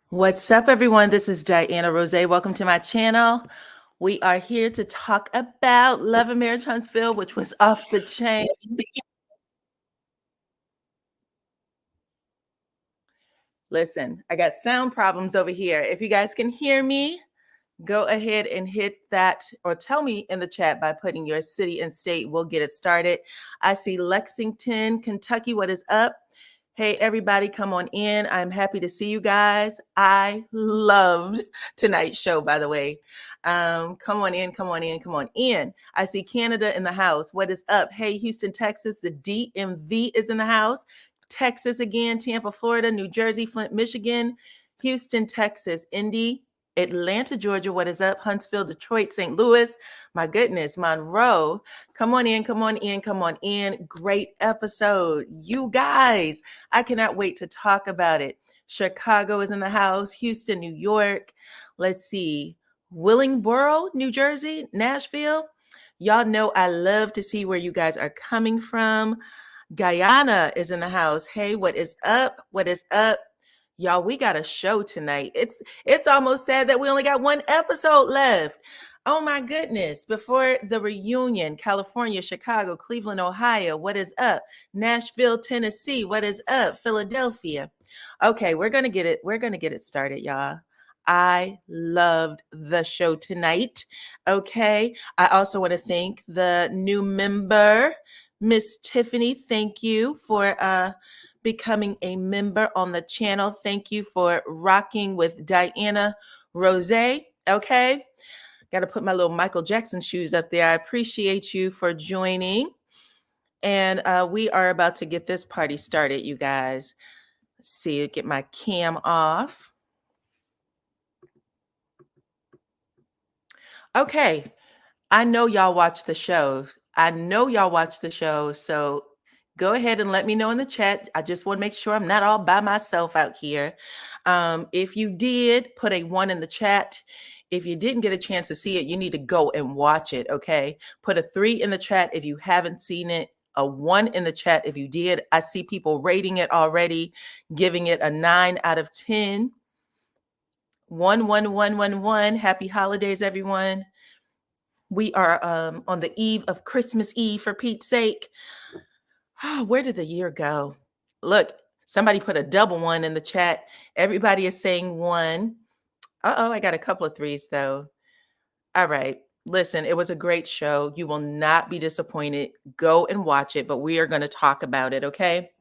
What's up, everyone? This is DYANAROZAY. Welcome to my channel. We are here to talk about Love and Marriage Huntsville, which was off the chain. Listen, I got sound problems over here. If you guys can hear me, go ahead and hit that or tell me in the chat by putting your city and state. We'll get it started. I see Lexington, Kentucky. What is up? Hey, everybody, come on in. I'm happy to see you guys. I loved tonight's show, by the way. Come on in, come on in, come on in. I see Canada in the house. What is up? Hey, Houston, Texas. The DMV is in the house. Texas again, Tampa, Florida, New Jersey, Flint, Michigan, Houston, Texas, Indy, Atlanta, Georgia. What is up? Huntsville, Detroit, St. Louis. My goodness, Monroe. Come on in, come on in, come on in. Great episode. You guys, I cannot wait to talk about it. Chicago is in the house. Houston, New York. Let's see. Willingboro, New Jersey, Nashville. Y'all know I love to see where you guys are coming from. Guyana is in the house. Hey, what is up? What is up? Y'all, we got a show tonight. It's almost sad that we only got one episode left. Oh my goodness. Before the reunion, California, Chicago, Cleveland, Ohio. What is up? Nashville, Tennessee. What is up? Philadelphia. Okay, we're going to get it. We're going to get it started, y'all. I loved the show tonight. Okay. I also want to thank the new member, Miss Tiffany. Thank you for becoming a member on the channel. Thank you for rocking with DYANAROZAY. Okay. Got to put my little Michael Jackson shoes up there. I appreciate you for joining. And we are about to get this party started, you guys. Let's see, get my cam off. Okay. I know y'all watch the show. So go ahead and let me know in the chat. I just want to make sure I'm not all by myself out here. If you did, put a 1 in the chat. If you didn't get a chance to see it, you need to go and watch it, okay? Put a 3 in the chat if you haven't seen it, a 1 in the chat if you did. I see people rating it already, giving it a 9 out of 10. 11111. Happy holidays, everyone. We are on the eve of Christmas Eve, for Pete's sake. Oh, where did the year go? Look, somebody put a double 1 in the chat. Everybody is saying 1. Uh-oh, I got a couple of 3s, though. All right. Listen, it was a great show. You will not be disappointed. Go and watch it, but we are going to talk about it, okay?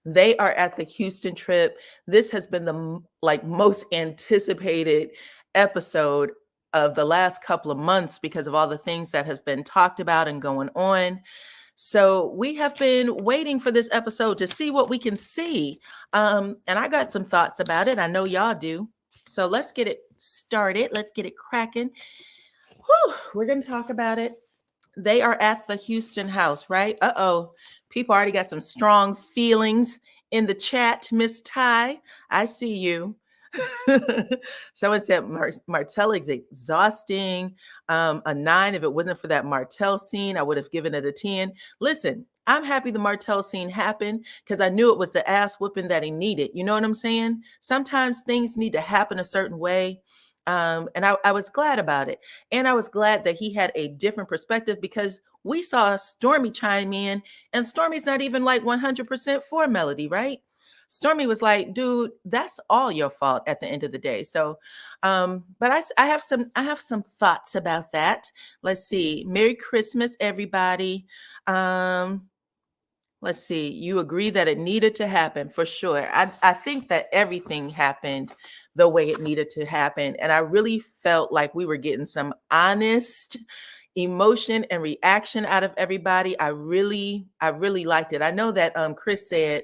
They are at the Houston trip. This has been the most anticipated episode of the last couple of months because of all the things that has been talked about and going on. So we have been waiting for this episode to see what we can see. And I got some thoughts about it. I know y'all do. So let's get it started. Let's get it cracking. Whew, we're going to talk about it. They are at the Houston house, right? Uh-oh. People already got some strong feelings in the chat. Miss Ty, I see you. Someone said Martell is exhausting. A 9. If it wasn't for that Martell scene, I would have given it a 10. Listen, I'm happy the Martell scene happened because I knew it was the ass whooping that he needed. You know what I'm saying? Sometimes things need to happen a certain way. And I was glad about it. And I was glad that he had a different perspective because we saw Stormy chime in, and Stormy's not even like 100% for Melody, right? Stormy was like, dude, that's all your fault at the end of the day. So, but I have some thoughts about that. Let's see. Merry Christmas, everybody. Let's see. You agree that it needed to happen for sure. I think that everything happened the way it needed to happen. And I really felt like we were getting some honest emotion and reaction out of everybody. I really liked it. I know that Chris said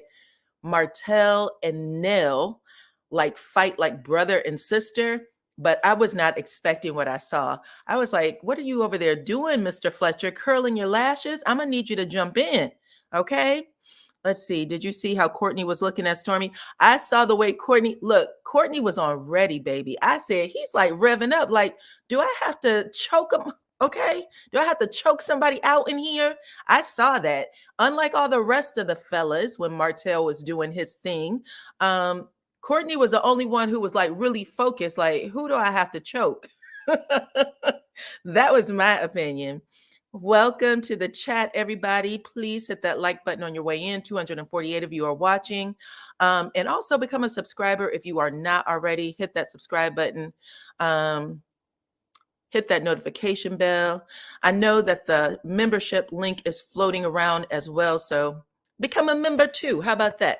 Martell and Nell like fight like brother and sister, but I was not expecting what I saw. I was like, what are you over there doing, Mr. Fletcher? Curling your lashes? I'm gonna need you to jump in. Okay. Let's see. Did you see how Courtney was looking at Stormy? I saw the way Courtney was on ready, baby. I said, he's like revving up. Like, do I have to choke him? Okay. Do I have to choke somebody out in here? I saw that. Unlike all the rest of the fellas, when Martell was doing his thing, Courtney was the only one who was like really focused, like, who do I have to choke? That was my opinion. Welcome to the chat, everybody. Please hit that like button on your way in. 248 of you are watching. And also become a subscriber if you are not already. Hit that subscribe button. Hit that notification bell. I know that the membership link is floating around as well, so become a member too. How about that?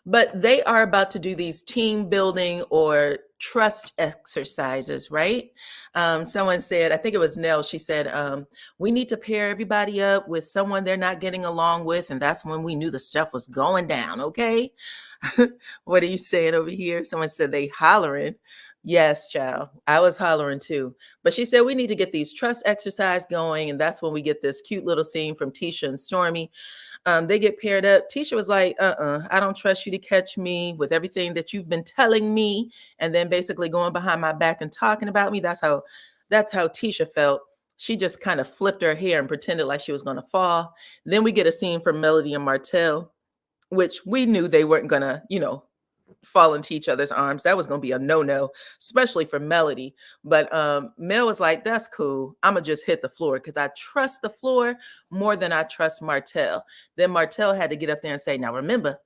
But they are about to do these team building or trust exercises, right? Someone said, I think it was Nell, she said, we need to pair everybody up with someone they're not getting along with. And that's when we knew the stuff was going down, okay? What are you saying over here? Someone said they hollering. Yes, child. I was hollering too. But she said we need to get these trust exercise going. And that's when we get this cute little scene from Tisha and Stormy. They get paired up. Tisha was like, I don't trust you to catch me with everything that you've been telling me. And then basically going behind my back and talking about me. That's how Tisha felt. She just kind of flipped her hair and pretended like she was going to fall. Then we get a scene from Melody and Martell, which we knew they weren't going to, fall into each other's arms. That was going to be a no-no, especially for Melody. But Mel was like, that's cool. I'm going to just hit the floor because I trust the floor more than I trust Martell. Then Martell had to get up there and say, now remember,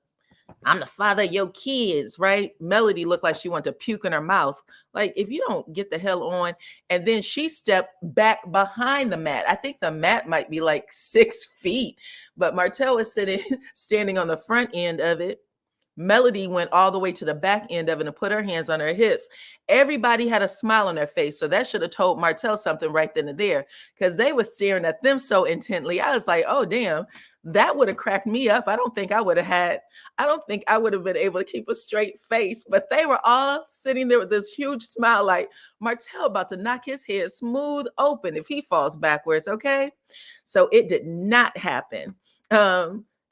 I'm the father of your kids, right? Melody looked like she wanted to puke in her mouth. Like, if you don't get the hell on. And then she stepped back behind the mat. I think the mat might be like 6 feet, but Martell was standing on the front end of it. Melody went all the way to the back end of it and put her hands on her hips. Everybody had a smile on their face. So that should have told Martell something right then and there, because they were staring at them so intently. I was like, oh, damn, that would have cracked me up. I don't think I would have been able to keep a straight face. But they were all sitting there with this huge smile, like Martell about to knock his head smooth open if he falls backwards. Okay. So it did not happen.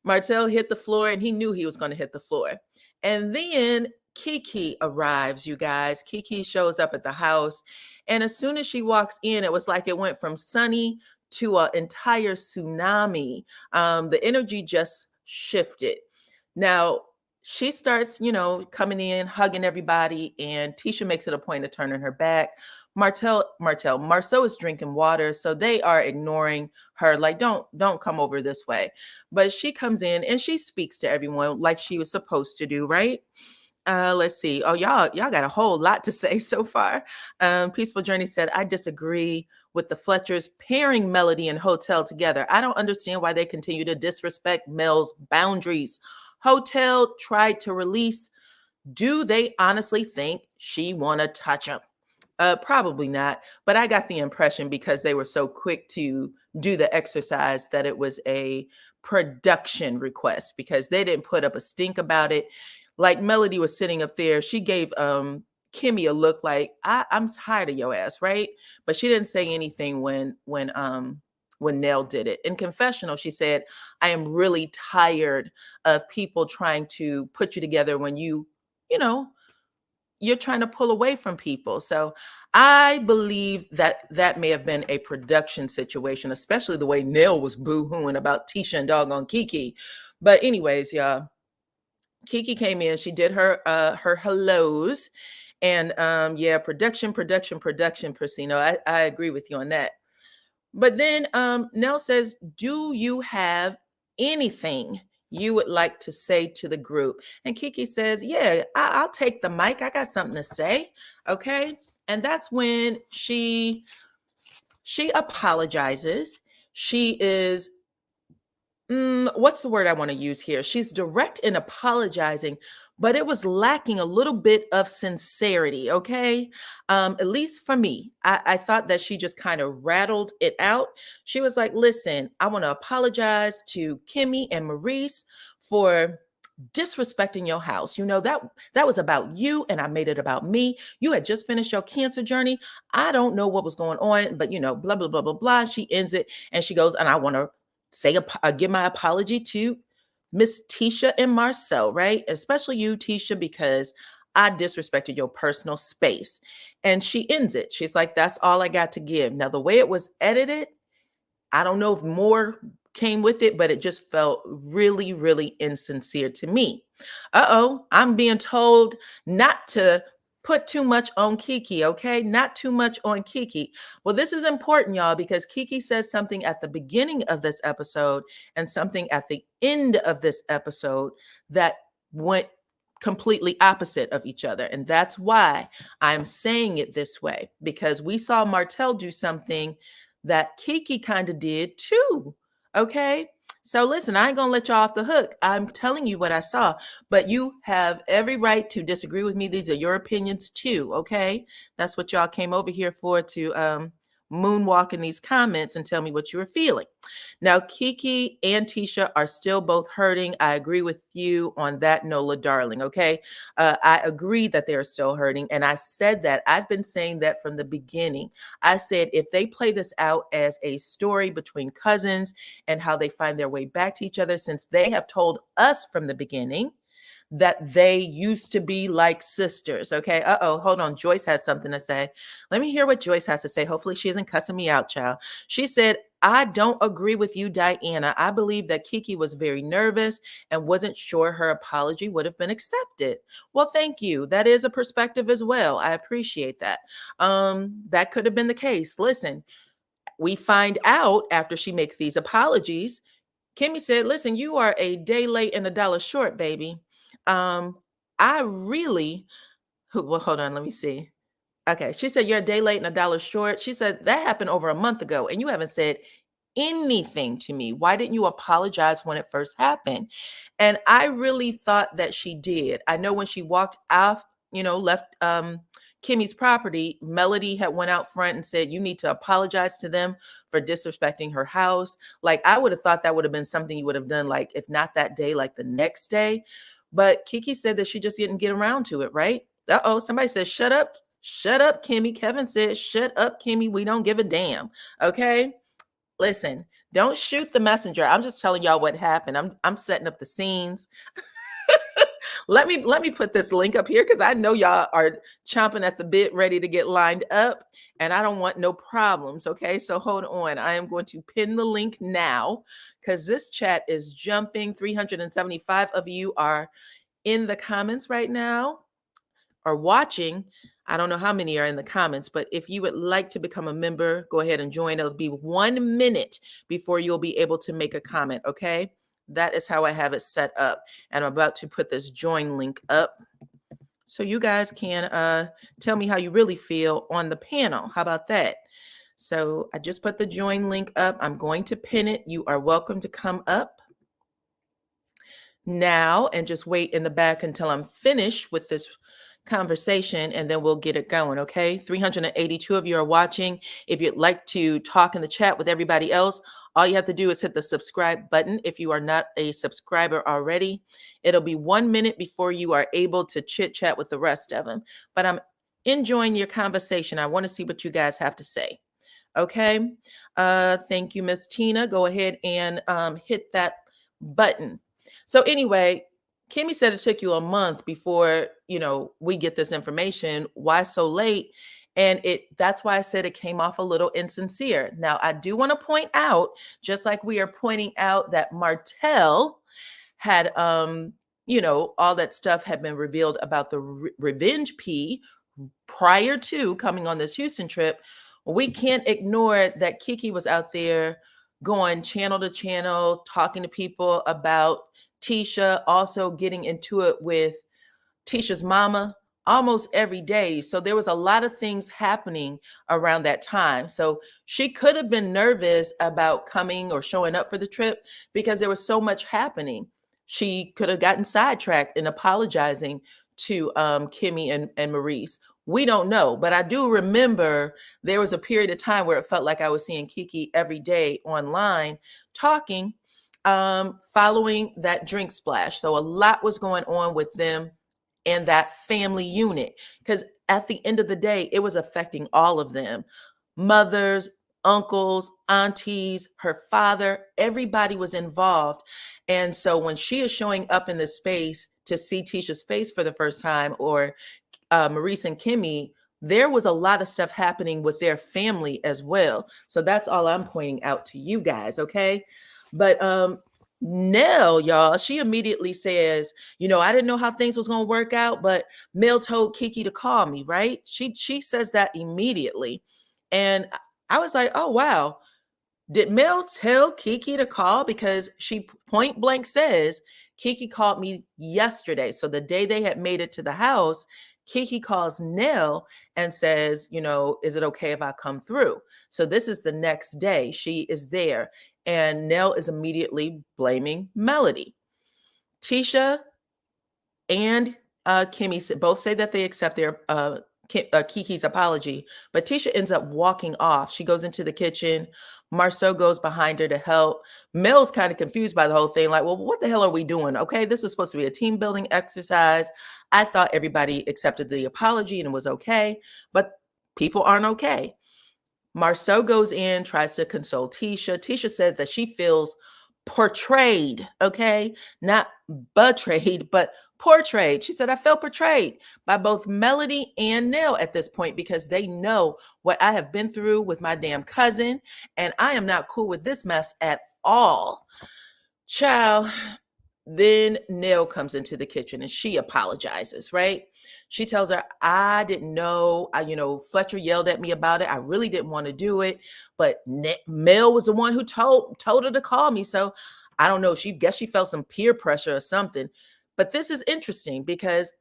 Martell hit the floor and he knew he was going to hit the floor. And then Kiki arrives, you guys. Kiki shows up at the house. And as soon as she walks in, it was like it went from sunny to an entire tsunami. The energy just shifted. Now, she starts, coming in, hugging everybody. And Tisha makes it a point of turning her back. Marceau is drinking water, so they are ignoring her, like, don't come over this way. But she comes in and she speaks to everyone like she was supposed to do, right? Let's see. Oh, y'all got a whole lot to say so far. Peaceful Journey said, I disagree with the Fletchers pairing Melody and Hotel together. I don't understand why they continue to disrespect Mel's boundaries. Hotel tried to release. Do they honestly think she want to touch him? Probably not, but I got the impression because they were so quick to do the exercise that it was a production request, because they didn't put up a stink about it. Like Melody was sitting up there. She gave Kimmy a look like, I'm tired of your ass, right? But she didn't say anything when Nell did it. In confessional, she said, I am really tired of people trying to put you together when you're trying to pull away from people. So I believe that may have been a production situation, especially the way Nell was boo-hooing about Tisha and doggone Kiki. But anyways, y'all, Kiki came in, she did her hellos, and yeah, production, Persino. I agree with you on that. But then Nell says, do you have anything you would like to say to the group? And Kiki says, yeah, I'll take the mic. I got something to say. Okay. And that's when she apologizes. She is, what's the word I want to use here? She's direct in apologizing, but it was lacking a little bit of sincerity. Okay. At least for me, I thought that she just kind of rattled it out. She was like, listen, I want to apologize to Kimmy and Maurice for disrespecting your house. That was about you, and I made it about me. You had just finished your cancer journey. I don't know what was going on, but blah, blah, blah, blah, blah. She ends it and she goes, and I want to give my apology to Miss Tisha and Marcel, right? Especially you, Tisha, because I disrespected your personal space. And she ends it. She's like, that's all I got to give. Now, the way it was edited, I don't know if more came with it, but it just felt really, really insincere to me. Uh-oh, I'm being told not to put too much on Kiki, okay? Not too much on Kiki. Well, this is important, y'all, because Kiki says something at the beginning of this episode and something at the end of this episode that went completely opposite of each other. And that's why I'm saying it this way, because we saw Martell do something that Kiki kind of did too. Okay. So listen, I ain't gonna let you off the hook. I'm telling you what I saw, but you have every right to disagree with me. These are your opinions too. Okay. That's what y'all came over here for, to moonwalk in these comments and tell me what you were feeling. Now, Kiki and Tisha are still both hurting. I agree with you on that, Nola, darling. Okay. I agree that they are still hurting. And I said that. I've been saying that from the beginning. I said, if they play this out as a story between cousins and how they find their way back to each other, since they have told us from the beginning that they used to be like sisters. Okay. Uh-oh, hold on. Joyce has something to say. Let me hear what Joyce has to say. Hopefully she isn't cussing me out, child. She said, I don't agree with you, Diana. I believe that Kiki was very nervous and wasn't sure her apology would have been accepted. Well, thank you. That is a perspective as well. I appreciate that. That could have been the case. Listen, we find out after she makes these apologies, Kimmy said, listen, you are a day late and $1 short, baby. I really, well, hold on, let me see. Okay, she said, you're a day late and $1 short. She said, that happened over a month ago, and you haven't said anything to me. Why didn't you apologize when it first happened? And I really thought that she did. I know when she walked off, left Kimmy's property, Melody had went out front and said, you need to apologize to them for disrespecting her house. Like, I would have thought that would have been something you would have done, like, if not that day, like the next day. But Kiki said that she just didn't get around to it, right? Uh-oh, somebody said, shut up. Shut up, Kimmy. Kevin said, shut up, Kimmy. We don't give a damn. Okay. Listen, don't shoot the messenger. I'm just telling y'all what happened. I'm setting up the scenes. Let me put this link up here because I know y'all are chomping at the bit, ready to get lined up, and I don't want no problems. Okay, so hold on. I am going to pin the link now because this chat is jumping. 375 of you are in the comments right now, or watching. I don't know how many are in the comments, but if you would like to become a member, go ahead and join. It'll be 1 minute before you'll be able to make a comment. Okay. That is how I have it set up. And I'm about to put this join link up so you guys can tell me how you really feel on the panel. How about that? So I just put the join link up. I'm going to pin it. You are welcome to come up now and just wait in the back until I'm finished with this conversation, and then we'll get it going. Okay. 382 of you are watching. If you'd like to talk in the chat with everybody else, all you have to do is hit the subscribe button. If you are not a subscriber already, it'll be 1 minute before you are able to chit chat with the rest of them. But I'm enjoying your conversation. I want to see what you guys have to say. Okay. Thank you, Miss Tina. Go ahead and hit that button. So anyway, Kimmy said it took you a month before, we get this information. Why so late? And that's why I said it came off a little insincere. Now, I do want to point out, just like we are pointing out that Martell had, all that stuff had been revealed about the revenge P prior to coming on this Houston trip. We can't ignore that Kiki was out there going channel to channel, talking to people about Tisha, also getting into it with Tisha's mama almost every day. So there was a lot of things happening around that time. So she could have been nervous about coming or showing up for the trip because there was so much happening. She could have gotten sidetracked in apologizing to Kimmy and Maurice. We don't know, but I do remember there was a period of time where it felt like I was seeing Kiki every day online talking, following that drink splash. So a lot was going on with them and that family unit, because at the end of the day, it was affecting all of them. Mothers, uncles, aunties, her father, everybody was involved. And so when she is showing up in this space to see Tisha's face for the first time, or Maurice and Kimmy, there was a lot of stuff happening with their family as well. So that's all I'm pointing out to you guys. Okay. But Nell, y'all, she immediately says, I didn't know how things was gonna work out, but Mel told Kiki to call me, right? She says that immediately. And I was like, oh wow. Did Mel tell Kiki to call? Because she point blank says, Kiki called me yesterday. So the day they had made it to the house, Kiki calls Nell and says, is it okay if I come through? So this is the next day. She is there. And Nell is immediately blaming Melody. Tisha and Kimmy both say that they accept their Kiki's apology, but Tisha ends up walking off. She goes into the kitchen. Marceau goes behind her to help. Mel's kind of confused by the whole thing, like, well, what the hell are we doing? Okay, this was supposed to be a team building exercise. I thought everybody accepted the apology and it was okay, but people aren't okay. Marceau goes in, tries to console Tisha. Tisha said that she feels portrayed, okay? Not betrayed, but portrayed. She said, I felt portrayed by both Melody and Nell at this point because they know what I have been through with my damn cousin, and I am not cool with this mess at all. Child, then Nell comes into the kitchen and she apologizes, right? She tells her, I didn't know, Fletcher yelled at me about it. I really didn't want to do it, but Mel was the one who told her to call me. So I don't know. She felt some peer pressure or something. But this is interesting because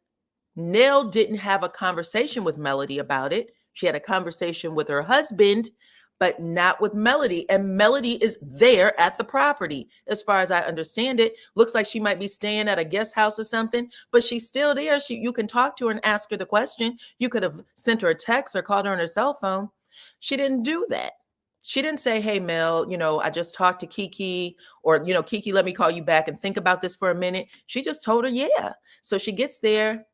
Nell didn't have a conversation with Melody about it. She had a conversation with her husband, but not with Melody. And Melody is there at the property, as far as I understand it. Looks like she might be staying at a guest house or something, but she's still there. You can talk to her and ask her the question. You could have sent her a text or called her on her cell phone. She didn't do that. She didn't say, hey, Mel, I just talked to Kiki, or, Kiki, let me call you back and think about this for a minute. She just told her, yeah. So she gets there.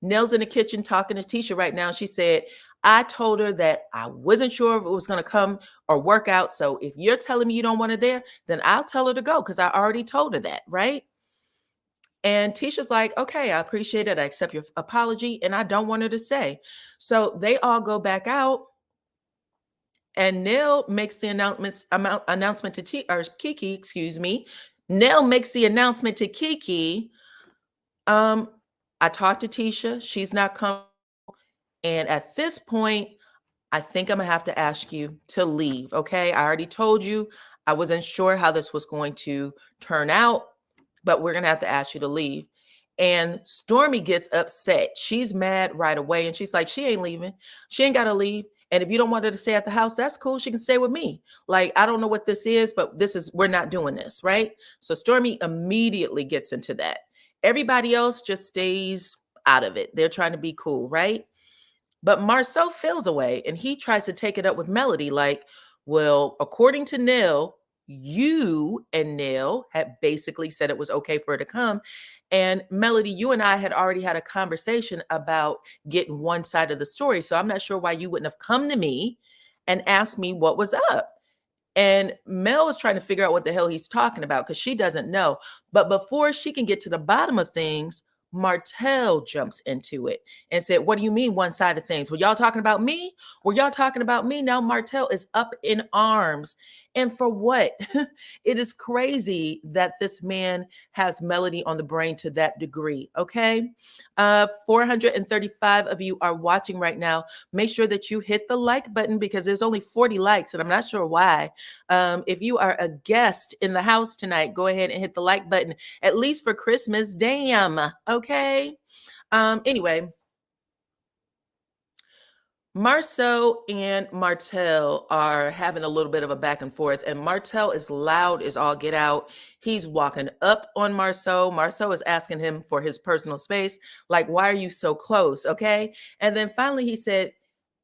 Nell's in the kitchen talking to Tisha right now. She said, I told her that I wasn't sure if it was going to come or work out. So if you're telling me you don't want her there, then I'll tell her to go because I already told her that, right? And Tisha's like, okay, I appreciate it. I accept your apology and I don't want her to stay. So they all go back out and Nell makes the announcement to Kiki, excuse me. Nell makes the announcement to Kiki. I talked to Tisha. She's not coming. And at this point, I think I'm gonna have to ask you to leave. Okay. I already told you I wasn't sure how this was going to turn out, but we're gonna have to ask you to leave. And Stormy gets upset. She's mad right away. And she's like, she ain't leaving. She ain't gotta leave. And if you don't want her to stay at the house, that's cool. She can stay with me. Like, I don't know what this is, but we're not doing this, right? So Stormy immediately gets into that. Everybody else just stays out of it. They're trying to be cool, right? But Marceau feels away and he tries to take it up with Melody, like, well, according to Nell, you and Nell had basically said it was okay for her to come. And Melody, you and I had already had a conversation about getting one side of the story. So I'm not sure why you wouldn't have come to me and asked me what was up. And Mel is trying to figure out what the hell he's talking about because she doesn't know. But before she can get to the bottom of things, Martell jumps into it and said, what do you mean one side of things? Were y'all talking about me? Were y'all talking about me? Now Martell is up in arms. And for what? It is crazy that this man has Melody on the brain to that degree, okay? 435 of you are watching right now. Make sure that you hit the like button because there's only 40 likes and I'm not sure why. If you are a guest in the house tonight, go ahead and hit the like button, at least for Christmas. Damn, okay? Anyway, Marceau and Martell are having a little bit of a back and forth, and Martell is loud as all get out. He's walking up on Marceau. Marceau is asking him for his personal space. Like, why are you so close? Okay. And then finally he said,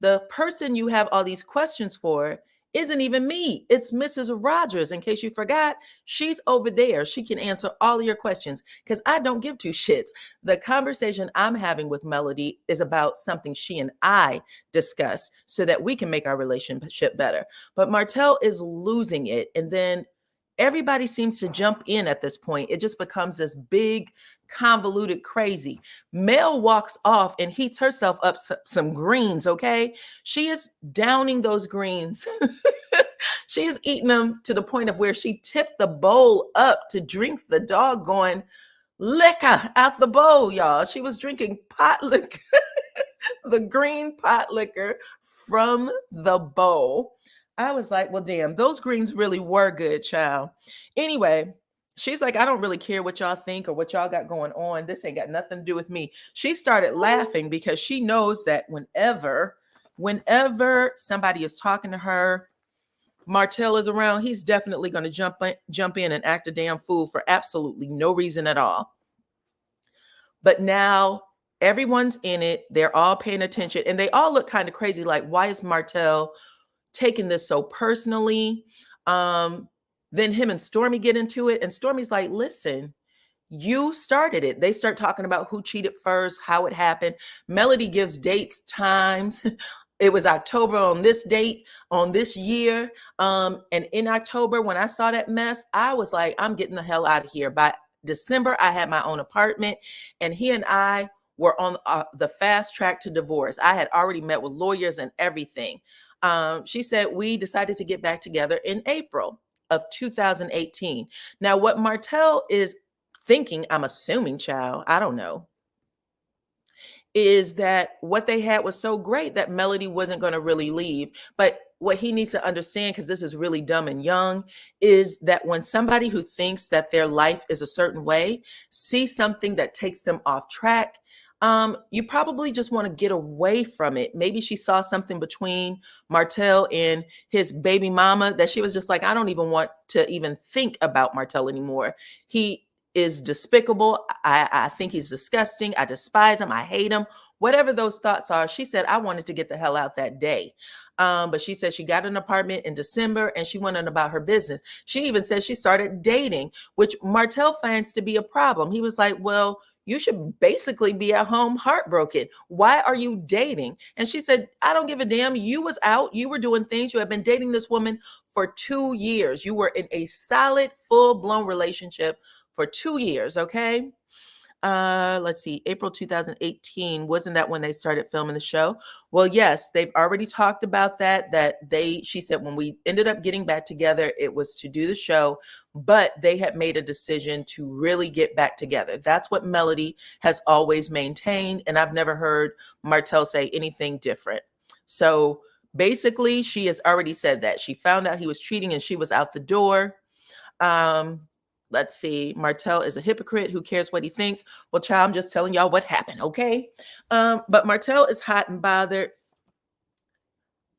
the person you have all these questions for isn't even me. It's Mrs. Rogers. In case you forgot, she's over there. She can answer all of your questions because I don't give two shits. The conversation I'm having with Melody is about something she and I discuss so that we can make our relationship better. But Martell is losing it. And then everybody seems to jump in at this point. It just becomes this big, convoluted crazy. Mel walks off and heats herself up some greens, okay? She is downing those greens She's eating them to the point of where she tipped the bowl up to drink the doggone liquor out the bowl, y'all. She was drinking pot liquor, the green pot liquor from the bowl. I was like, well, damn, those greens really were good, child. Anyway, she's like, I don't really care what y'all think or what y'all got going on. This ain't got nothing to do with me. She started laughing because she knows that whenever somebody is talking to her, Martell is around, he's definitely going to jump in and act a damn fool for absolutely no reason at all. But now everyone's in it. They're all paying attention and they all look kind of crazy. Like, why is Martell taking this so personally? Then him and Stormy get into it. And Stormy's like, listen, you started it. They start talking about who cheated first, how it happened. Melody gives dates, times. It was October on this date, on this year. And in October, when I saw that mess, I was like, I'm getting the hell out of here. By December, I had my own apartment and he and I were on the fast track to divorce. I had already met with lawyers and everything. She said we decided to get back together in April of 2018. Now, what Martell is thinking, I'm assuming, child, I don't know, is that what they had was so great that Melody wasn't going to really leave. But what he needs to understand, because this is really dumb and young, is that when somebody who thinks that their life is a certain way sees something that takes them off track, you probably just want to get away from it. Maybe she saw something between Martell and his baby mama that she was just like, I don't even want to even think about Martell anymore. He is despicable. I think he's disgusting. I despise him. I hate him. Whatever those thoughts are, she said, I wanted to get the hell out that day. But she said she got an apartment in December and she went on about her business. She even said she started dating, which Martell finds to be a problem. He was like, well, you should basically be at home heartbroken. Why are you dating? And she said, I don't give a damn. You was out. You were doing things. You have been dating this woman for 2 years. You were in a solid, full-blown relationship for 2 years, okay? Let's see, April 2018, wasn't that when they started filming the show? Well, yes, they've already talked about that she said when we ended up getting back together, it was to do the show, but they had made a decision to really get back together. That's what Melody has always maintained, and I've never heard Martell say anything different. So basically, she has already said that. She found out he was cheating and she was out the door. Let's see. Martell is a hypocrite. Who cares what he thinks? Well, child, I'm just telling y'all what happened, okay? But Martell is hot and bothered.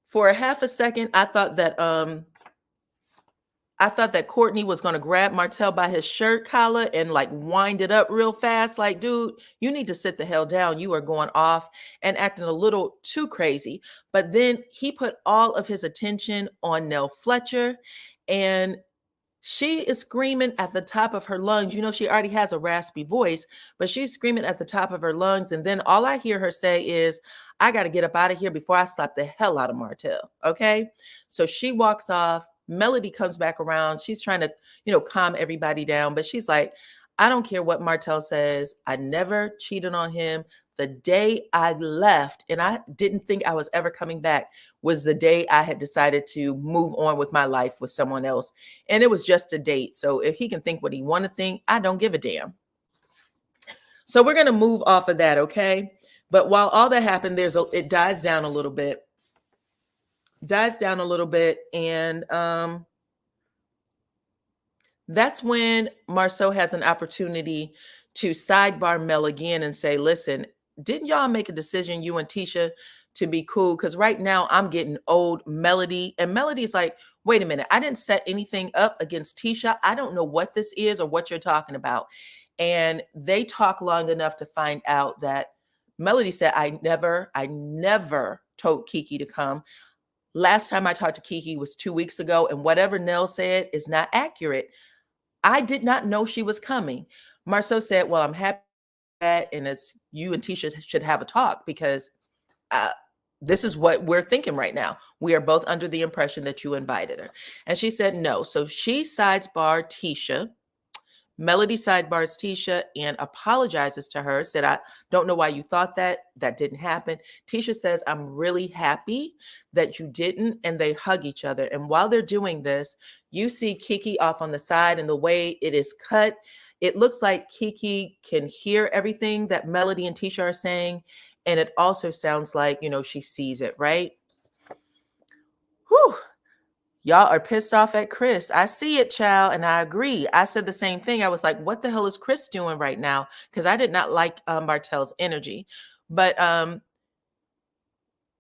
For a half a second, I thought that Courtney was going to grab Martell by his shirt collar and like wind it up real fast. Like, dude, you need to sit the hell down. You are going off and acting a little too crazy. But then he put all of his attention on Nell Fletcher, and she is screaming at the top of her lungs. You know, she already has a raspy voice, but she's screaming at the top of her lungs. And then all I hear her say is, I got to get up out of here before I slap the hell out of Martell. Okay. So she walks off. Melody comes back around. She's trying to, calm everybody down. But she's like, I don't care what Martell says. I never cheated on him. The day I left, and I didn't think I was ever coming back, was the day I had decided to move on with my life with someone else. And it was just a date. So if he can think what he want to think, I don't give a damn. So we're going to move off of that, okay? But while all that happened, it dies down a little bit. And that's when Marceau has an opportunity to sidebar Mel again and say, listen, didn't y'all make a decision, you and Tisha, to be cool? Because right now I'm getting old Melody. And Melody's like, wait a minute, I didn't set anything up against Tisha. I don't know what this is or what you're talking about. And they talk long enough to find out that Melody said, I never told Kiki to come. Last time I talked to Kiki was 2 weeks ago, and whatever Nell said is not accurate. I did not know she was coming. Marceau said, well, I'm happy that, and it's you and Tisha should have a talk, because this is what we're thinking right now. We are both under the impression that you invited her. And she said no. So she sidesbarred Tisha Melody sidebars Tisha and apologizes to her, said, I don't know why you thought that. That didn't happen. Tisha says, I'm really happy that you didn't. And they hug each other. And while they're doing this, you see Kiki off on the side, and the way it is cut, it looks like Kiki can hear everything that Melody and Tisha are saying. And it also sounds like, she sees it, right? Whew. Y'all are pissed off at Chris. I see it, child, and I agree. I said the same thing. I was like, what the hell is Chris doing right now? Because I did not like Martell's energy. But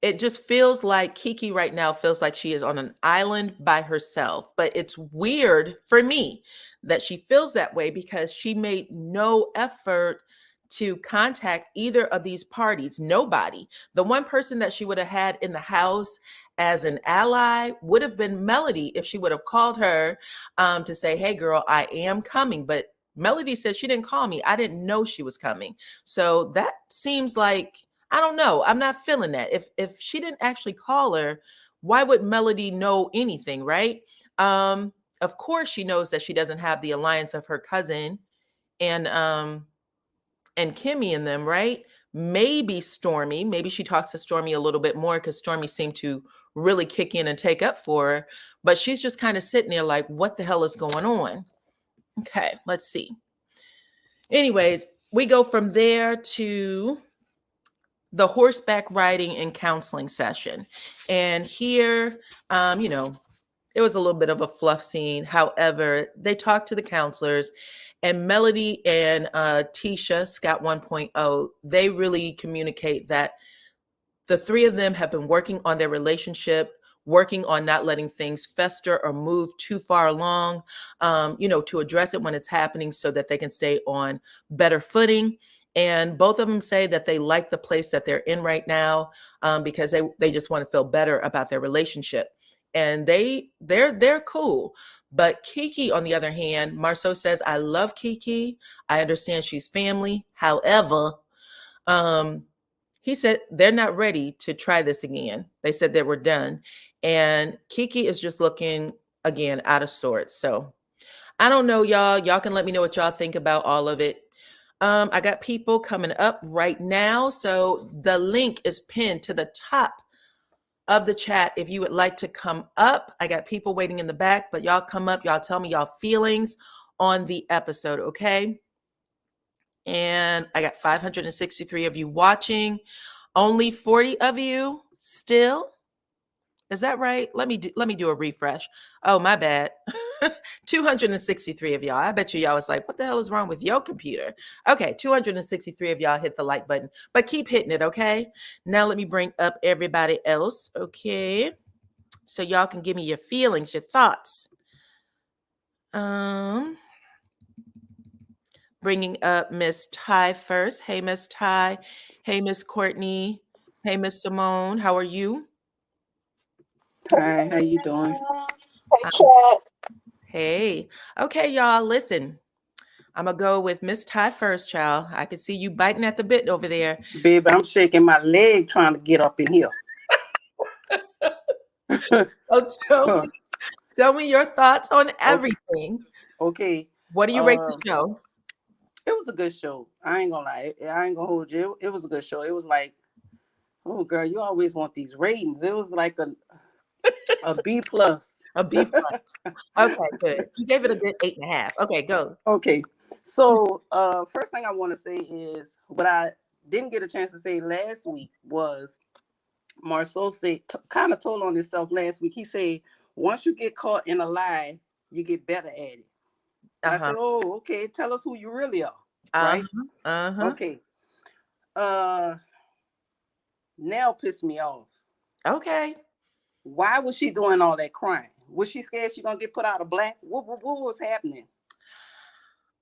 it just feels like Kiki right now feels like she is on an island by herself. But it's weird for me that she feels that way, because she made no effort to contact either of these parties. Nobody. The one person that she would have had in the house as an ally would have been Melody, if she would have called her to say, hey girl, I am coming. But Melody said she didn't call me. I didn't know she was coming. So that seems like, I don't know. I'm not feeling that. If she didn't actually call her, why would Melody know anything, right? Of course she knows that she doesn't have the alliance of her cousin and Kimmy and them, right? Maybe Stormy. Maybe she talks to Stormy a little bit more, because Stormy seemed to really kick in and take up for her. But she's just kind of sitting there like, what the hell is going on? Okay, let's see. Anyways, we go from there to the horseback riding and counseling session. And here, it was a little bit of a fluff scene. However, they talked to the counselors, and Melody and Tisha, Scott 1.0, they really communicate that the three of them have been working on their relationship, working on not letting things fester or move too far along, to address it when it's happening so that they can stay on better footing. And both of them say that they like the place that they're in right now, because they just want to feel better about their relationship. And they're cool. But Kiki, on the other hand, Marceau says, I love Kiki. I understand she's family. However, he said they're not ready to try this again. They said they were done. And Kiki is just looking, again, out of sorts. So I don't know, y'all. Y'all can let me know what y'all think about all of it. I got people coming up right now. So the link is pinned to the top of the chat if you would like to come up. I got people waiting in the back, but y'all come up. Y'all tell me y'all feelings on the episode, okay? And I got 563 of you watching. Only 40 of you still. Is that right? Let me do a refresh. Oh, my bad. 263 of y'all. I bet y'all was like, what the hell is wrong with your computer? Okay, 263 of y'all hit the like button, but keep hitting it, okay? Now let me bring up everybody else, okay? So y'all can give me your feelings, your thoughts. Bringing up Miss Ty first. Hey, Miss Ty. Hey, Miss Courtney. Hey, Miss Simone. How are you? Hi, how you doing? Hey, Chad. Hey. Okay, y'all, listen. I'm going to go with Miss Ty first, child. I can see you biting at the bit over there. Baby, I'm shaking my leg trying to get up in here. Oh, tell me your thoughts on everything. Okay. What do you rate the show? It was a good show. I ain't gonna lie. I ain't gonna hold you. It was a good show. It was like, oh girl, you always want these ratings. It was like a B plus. A B plus. Okay, good. You gave it a good 8.5. Okay, go. Okay. So first thing I want to say is what I didn't get a chance to say last week was Marceau said, kind of told on himself last week. He said, once you get caught in a lie, you get better at it. I said, oh, okay. Tell us who you really are. Right? Okay. Nell pissed me off. Okay. Why was she doing all that crying? Was she scared she gonna get put out of black? What was happening?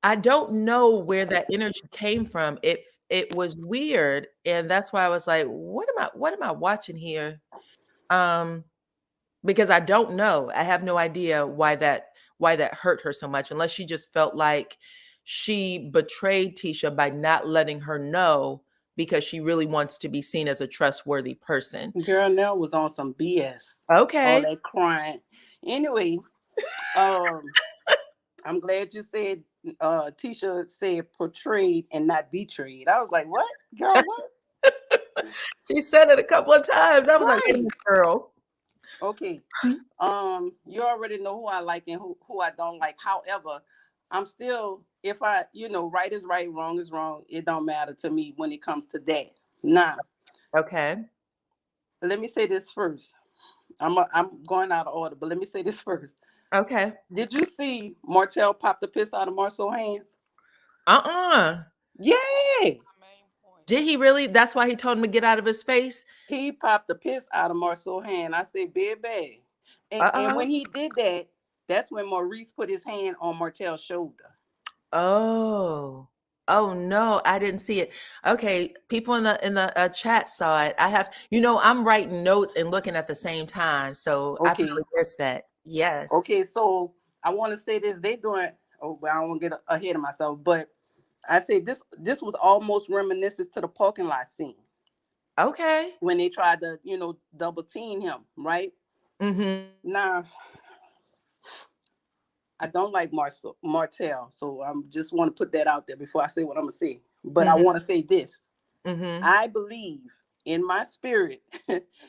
I don't know where that energy came from. It was weird, and that's why I was like, what am I watching here? Because I don't know. I have no idea why that hurt her so much, unless she just felt like she betrayed Tisha by not letting her know, because she really wants to be seen as a trustworthy person. Girl, Nell was on some BS. Okay. All that crying. Anyway, I'm glad you said Tisha said portrayed and not betrayed. I was like, what? Girl, what? She said it a couple of times. I was like, wait a Right. minute, girl. Okay. You already know who I like and who I don't like. However, I'm still, if I, right is right, wrong is wrong. It don't matter to me when it comes to that. Now, Okay. let me say this first. I'm going out of order, but let me say this first. Okay. Did you see Martell pop the piss out of Marcel's hands? Yeah. Did he really? That's why he told him to get out of his face? He popped the piss out of Marcel's hand. I said, baby. And when he did that, that's when Maurice put his hand on Martell's shoulder. Oh. Oh no, I didn't see it. Okay, people in the chat saw it. I have, I'm writing notes and looking at the same time, so I Okay. probably missed that. Yes. Okay, so I want to say this. They doing. Oh, well, I don't want to get ahead of myself, but I say this was almost reminiscent to the parking lot scene. Okay. When they tried to, double team him, right? Mm-hmm. Now, I don't like Martell, so I just want to put that out there before I say what I'm gonna say. But I want to say this. Mm-hmm. I believe in my spirit,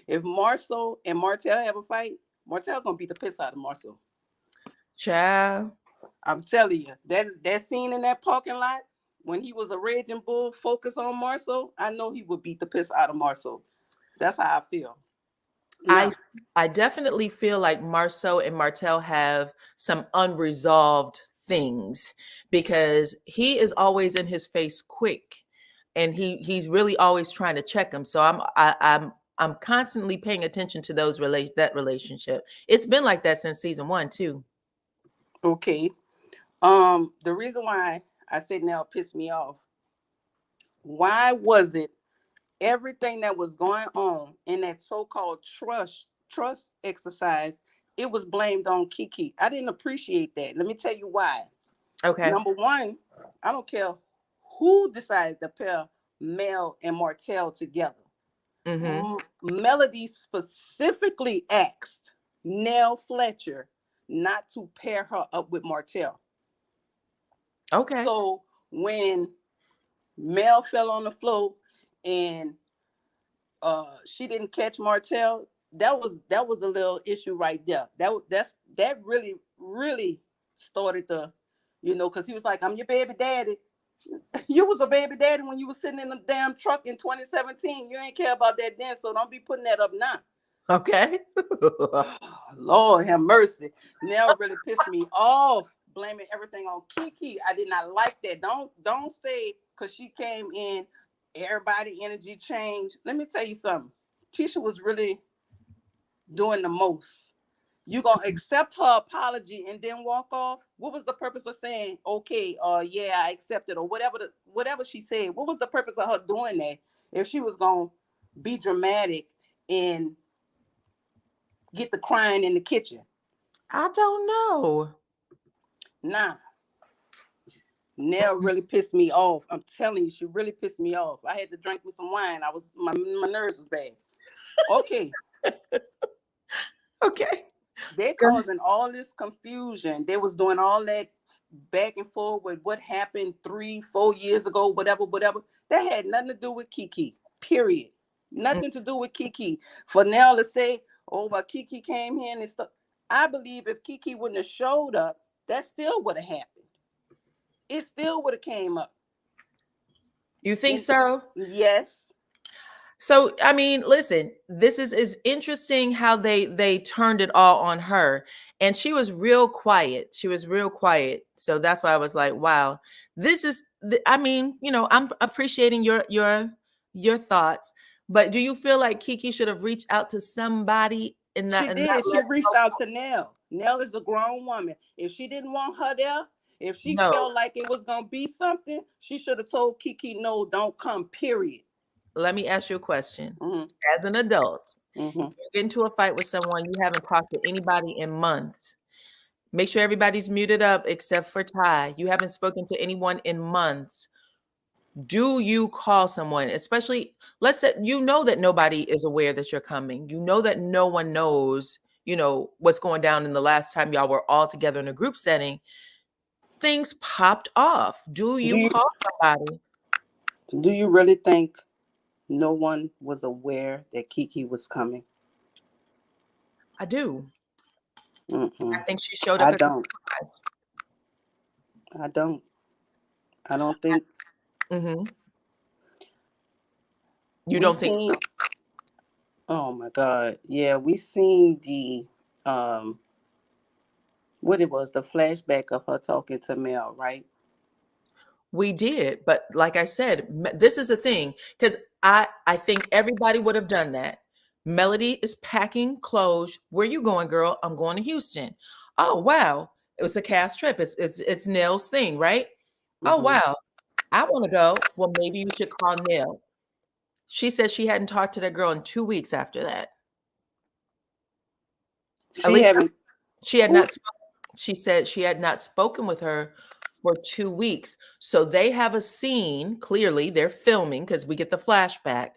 if Marceau and Martell have a fight, Martell gonna beat the piss out of Marceau. Child. I'm telling you, that scene in that parking lot when he was a raging bull focused on Marceau, I know he would beat the piss out of Marceau. That's how I feel. Now, I definitely feel like Marceau and Martell have some unresolved things because he is always in his face quick, and he's really always trying to check him. So I'm constantly paying attention to that relationship. It's been like that since season 1 too. Okay. The reason why I said now pissed me off. Why was it everything that was going on in that so-called trust exercise, it was blamed on Kiki? I didn't appreciate that. Let me tell you why. Okay. Number one, I don't care who decided to pair Mel and Martell together. Mm-hmm. Melody specifically asked Nell Fletcher not to pair her up with Martell. Okay. So when Mel fell on the floor and she didn't catch Martell, that was a little issue right there. That really started the, because he was like, I'm your baby daddy. You was a baby daddy when you was sitting in the damn truck in 2017. You ain't care about that then, so don't be putting that up now. Okay. Lord have mercy. Nell really pissed me off, blaming everything on Kiki. I did not like that. Don't say because she came in, everybody energy changed. Let me tell you something. Tisha was really doing the most. You gonna accept her apology and then walk off? What was the purpose of saying, okay, yeah, I accept it, or whatever she said? What was the purpose of her doing that if she was gonna be dramatic and get the crying in the kitchen? I don't know. Nah. Nell really pissed me off. I'm telling you, she really pissed me off. I had to drink me some wine. My nerves was bad. Okay. Okay. They're causing all this confusion. They was doing all that back and forth with what happened 3-4 years ago, whatever. That had nothing to do with Kiki, period. Nothing to do with Kiki. For Nell to say, oh, but Kiki came here and stuff. I believe if Kiki wouldn't have showed up, that still would have happened. It still would have came up. You think so? Yes. So, I mean, listen, this is interesting how they turned it all on her, and she was real quiet. So that's why I was like, wow, this is, I mean, I'm appreciating your thoughts, but do you feel like Kiki should have reached out to somebody in that? She did. She reached out to Nell. Nell is a grown woman. If she didn't want her there, if she felt like it was going to be something, she should have told Kiki, no, don't come, period. Let me ask you a question. Mm-hmm. As an adult, Mm-hmm. you get into a fight with someone you haven't talked to anybody in months. Make sure everybody's muted up except for Ty. You haven't spoken to anyone in months. Do you call someone, especially, let's say that nobody is aware that you're coming. You know that no one knows, what's going down in the last time y'all were all together in a group setting. things popped off. Do Do you you call somebody? do you really think no one was aware that Kiki was coming? I do. Mm-mm. I think she showed I up as a don't. surprise. I don't. I don't think Hmm. You we don't think seen. so? Oh my God. Yeah, we seen the what it was, the flashback of her talking to Mel, right? We did, but like I said, this is the thing because I think everybody would have done that. Melody is packing clothes. Where you going, girl? I'm going to Houston. Oh wow, it was a cast trip. It's Nell's thing, right? Oh Mm-hmm. wow, I want to go. Well, maybe you should call Nell. She said she hadn't talked to that girl in 2 weeks after that. At She least haven't. she had Who? not. She said she had not spoken with her for 2 weeks. So they have a scene, clearly, they're filming because we get the flashback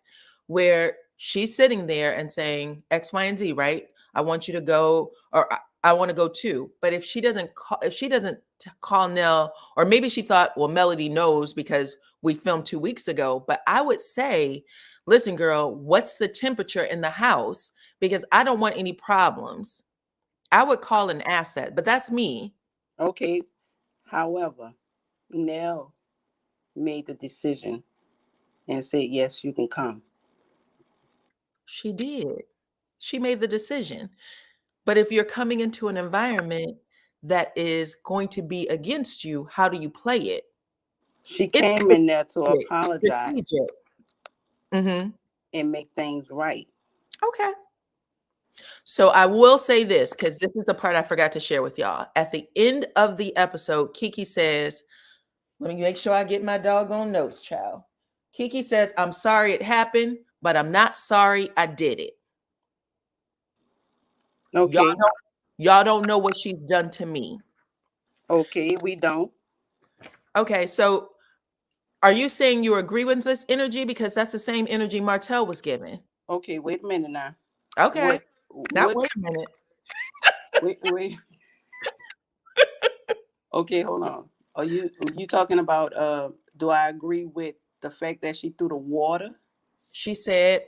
where she's sitting there and saying X, Y, and Z, right? I want you to go, or I want to go too. But if she doesn't call, if she doesn't call Nell, or maybe she thought, well, Melody knows because we filmed 2 weeks ago. But I would say, listen, girl, what's the temperature in the house? Because I don't want any problems. I would call an asset, but that's me. Okay. However, Nell made the decision and said, yes, you can come. She did. She made the decision. But if you're coming into an environment that is going to be against you, how do you play it? She It's came in there to strategic. apologize Strategic. Hmm. and make things right. Okay. So I will say this because this is the part I forgot to share with y'all. At the end of the episode, Kiki says, let me make sure I get my doggone notes, child. Kiki says, I'm sorry it happened, but I'm not sorry I did it. Y'all Okay. don't, y'all don't know what she's done to me. Okay, we don't. Okay, so are you saying you agree with this energy? Because that's the same energy Martell was given. Okay, wait a minute now. Okay. What Now what wait a minute. wait. Okay, hold on. Are you talking about do I agree with the fact that she threw the water? She said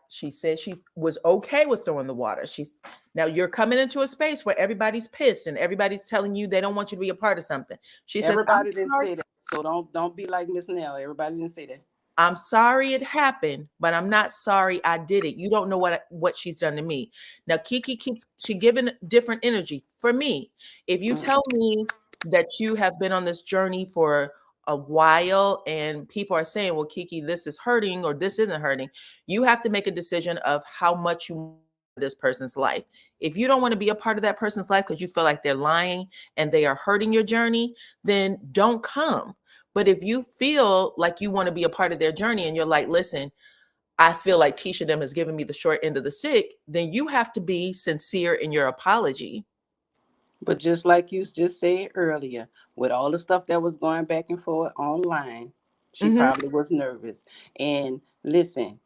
she said she was okay with throwing the water. She's now you're coming into a space where everybody's pissed and everybody's telling you they don't want you to be a part of something. She says, Everybody didn't say that. So don't be like Miss Nell. Everybody didn't say that. I'm sorry it happened, but I'm not sorry I did it. You don't know what she's done to me. Now Kiki keeps she giving different energy. For me, if you Mm. tell me that you have been on this journey for a while and people are saying, well, Kiki, this is hurting or this isn't hurting, you have to make a decision of how much you want this person's life. If you don't want to be a part of that person's life because you feel like they're lying and they are hurting your journey, then don't come. But if you feel like you want to be a part of their journey and you're like, listen, I feel like Tisha them has given me the short end of the stick, then you have to be sincere in your apology. But just like you just said earlier, with all the stuff that was going back and forth online, she Hmm. probably was nervous. And listen,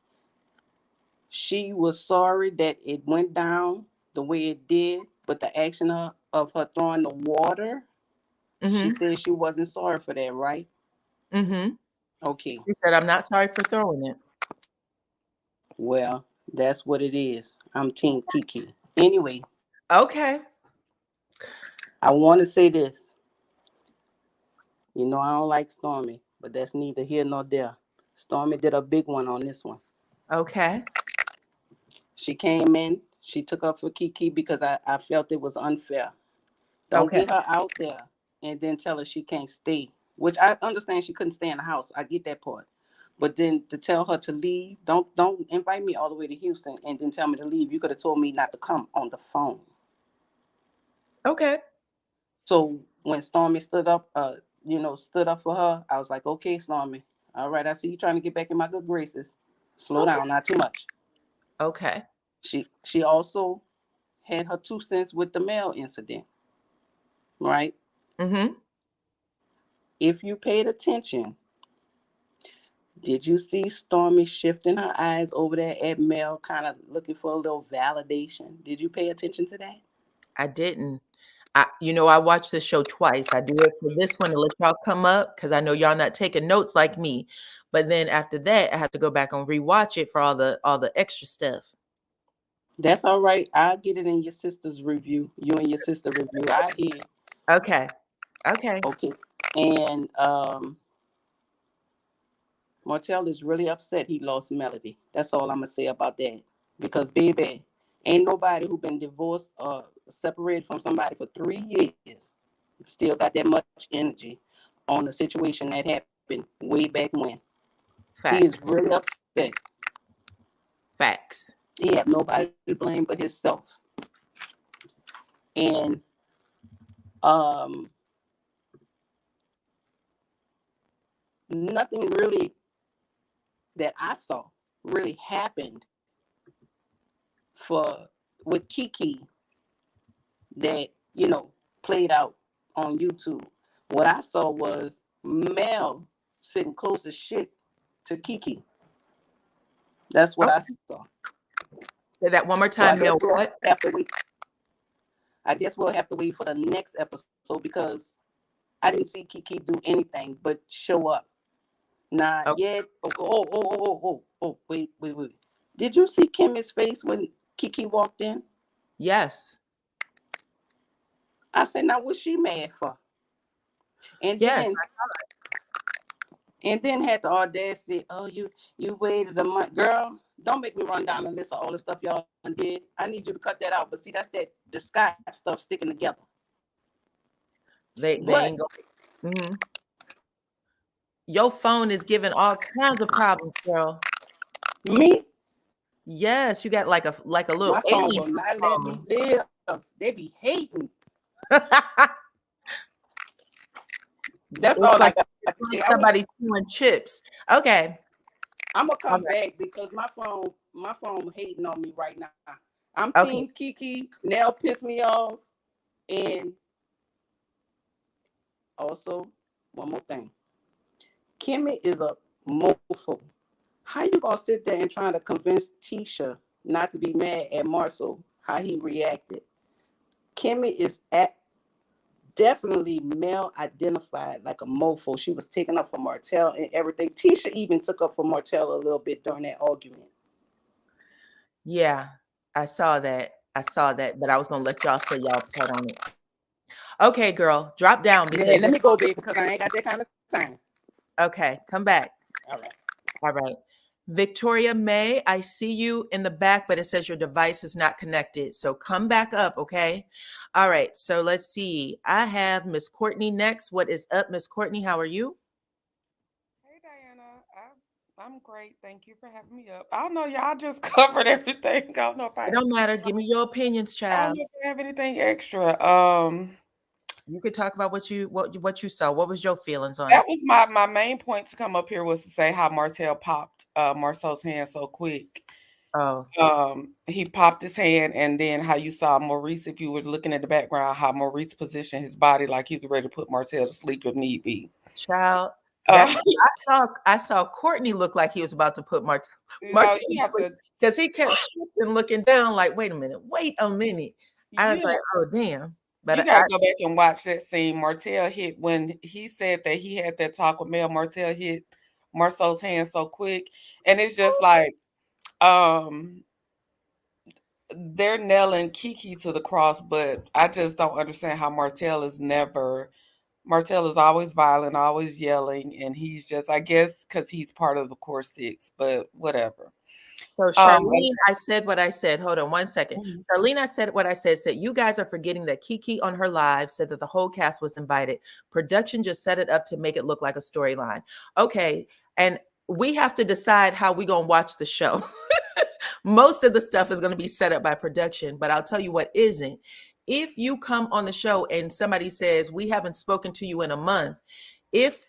she was sorry that it went down the way it did, but the action of her throwing the water, she Hmm. said she wasn't sorry for that, right? Hmm. Okay. She said, I'm not sorry for throwing it. Well, that's what it is. I'm Team Kiki. Anyway, Okay. I want to say this. You know, I don't like Stormy, but that's neither here nor there. Stormy did a big one on this one. Okay. She came in, she took up for Kiki because I felt it was unfair. Don't Okay. get her out there and then tell her she can't stay, which I understand she couldn't stay in the house. I get that part. But then to tell her to leave, don't invite me all the way to Houston and then tell me to leave. You could have told me not to come on the phone. Okay. So when Stormy stood up for her, I was like, okay, Stormy, all right, I see you trying to get back in my good graces. Slow Okay. down, not too much. Okay. She also had her 2 cents with the mail incident, right? Hmm. If you paid attention, did you see Stormy shifting her eyes over there at Mel, kind of looking for a little validation? Did you pay attention to that? I didn't. I watched this show twice. I do it for this one to let y'all come up because I know y'all not taking notes like me. But then after that, I have to go back and rewatch it for all the extra stuff. That's all right. I'll get it in your sister's review. You and your sister review. I hear. Okay. Okay. Okay. And Martell is really upset he lost Melody. That's all I'm gonna say about that. Because baby, ain't nobody who been divorced or separated from somebody for 3 years still got that much energy on the situation that happened way back when. He is Facts. really upset. Facts. He have nobody to blame but himself. And nothing really that I saw really happened with Kiki that played out on YouTube. What I saw was Mel sitting close as shit to Kiki. That's what I saw. Say that one more time, Mel. What? I guess we'll have to wait for the next episode because I didn't see Kiki do anything but show up. Not yet. Wait. Did you see Kimmy's face when Kiki walked in? Yes. I said, now what's she mad for? And yes, then had the audacity, you waited a month. Girl, don't make me run down the list of all the stuff y'all did. I need you to cut that out. But see, that's that disguise stuff sticking together. They ain't going. Mm-hmm. Your phone is giving all kinds of problems, girl. Me? Yes, you got like a little my phone will not let me live. They be hating. That's all like I can say. Somebody chewing chips. Okay. I'm gonna come back because my phone hating on me right now. I'm Team Kiki. Nell pissed me off. And also, one more thing. Kimmy is a mofo. How you gonna sit there and try to convince Tisha not to be mad at Marcel, how he reacted? Kimmy is definitely male identified like a mofo. She was taking up for Martell and everything. Tisha even took up for Martell a little bit during that argument. Yeah, I saw that, but I was gonna let y'all say y'all part on it. Okay, girl, drop down. Because let me go, baby, because I ain't got that kind of time. Okay, come back. All right. All right. Victoria May, I see you in the back, but it says your device is not connected. So come back up, okay? All right, so let's see. I have Miss Courtney next. What is up, Miss Courtney? How are you? Hey, Diana. I'm great. Thank you for having me up. I don't know, y'all just covered everything. I don't know if It don't matter. Give me your opinions, I don't child. know if I have anything extra. You could talk about what you saw. What was your feelings on it? That was my main point to come up here was to say how Martell popped Marcel's hand so quick. Oh. He popped his hand, and then how you saw Maurice, if you were looking at the background, how Maurice positioned his body like he was ready to put Martell to sleep if need be. Child, I saw Courtney look like he was about to put Martell because he kept shifting, looking down like, wait a minute. I was like, oh, damn. But you gotta go back and watch that scene. Martell hit when he said that he had that talk with Mel. Martell hit Marcel's hand so quick, and it's just like they're nailing Kiki to the cross, but I just don't understand how Martell is always violent, always yelling, and he's just, I guess, because he's part of the core six, but whatever. So Charlene, I said what I said. Hold on one second. Charlene, I said what I said. Said you guys are forgetting that Kiki on her live said that the whole cast was invited. Production just set it up to make it look like a storyline. Okay, and we have to decide how we're gonna watch the show. Most of the stuff is gonna be set up by production, but I'll tell you what isn't. If you come on the show and somebody says we haven't spoken to you in a month, if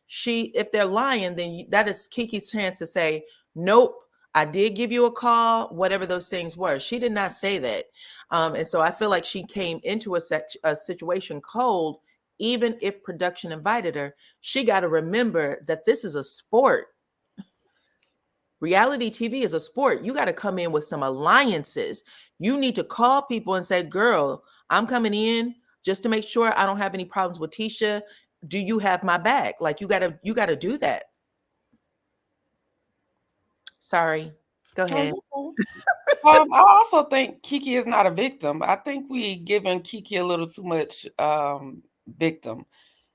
they're lying, then that is Kiki's chance to say nope. I did give you a call, whatever those things were. She did not say that. And so I feel like she came into a situation cold, even if production invited her. She got to remember that this is a sport. Reality TV is a sport. You got to come in with some alliances. You need to call people and say, girl, I'm coming in just to make sure I don't have any problems with Tisha. Do you have my back? Like, you gotta do that. Sorry, go ahead. I also think Kiki is not a victim. I think we giving Kiki a little too much victim.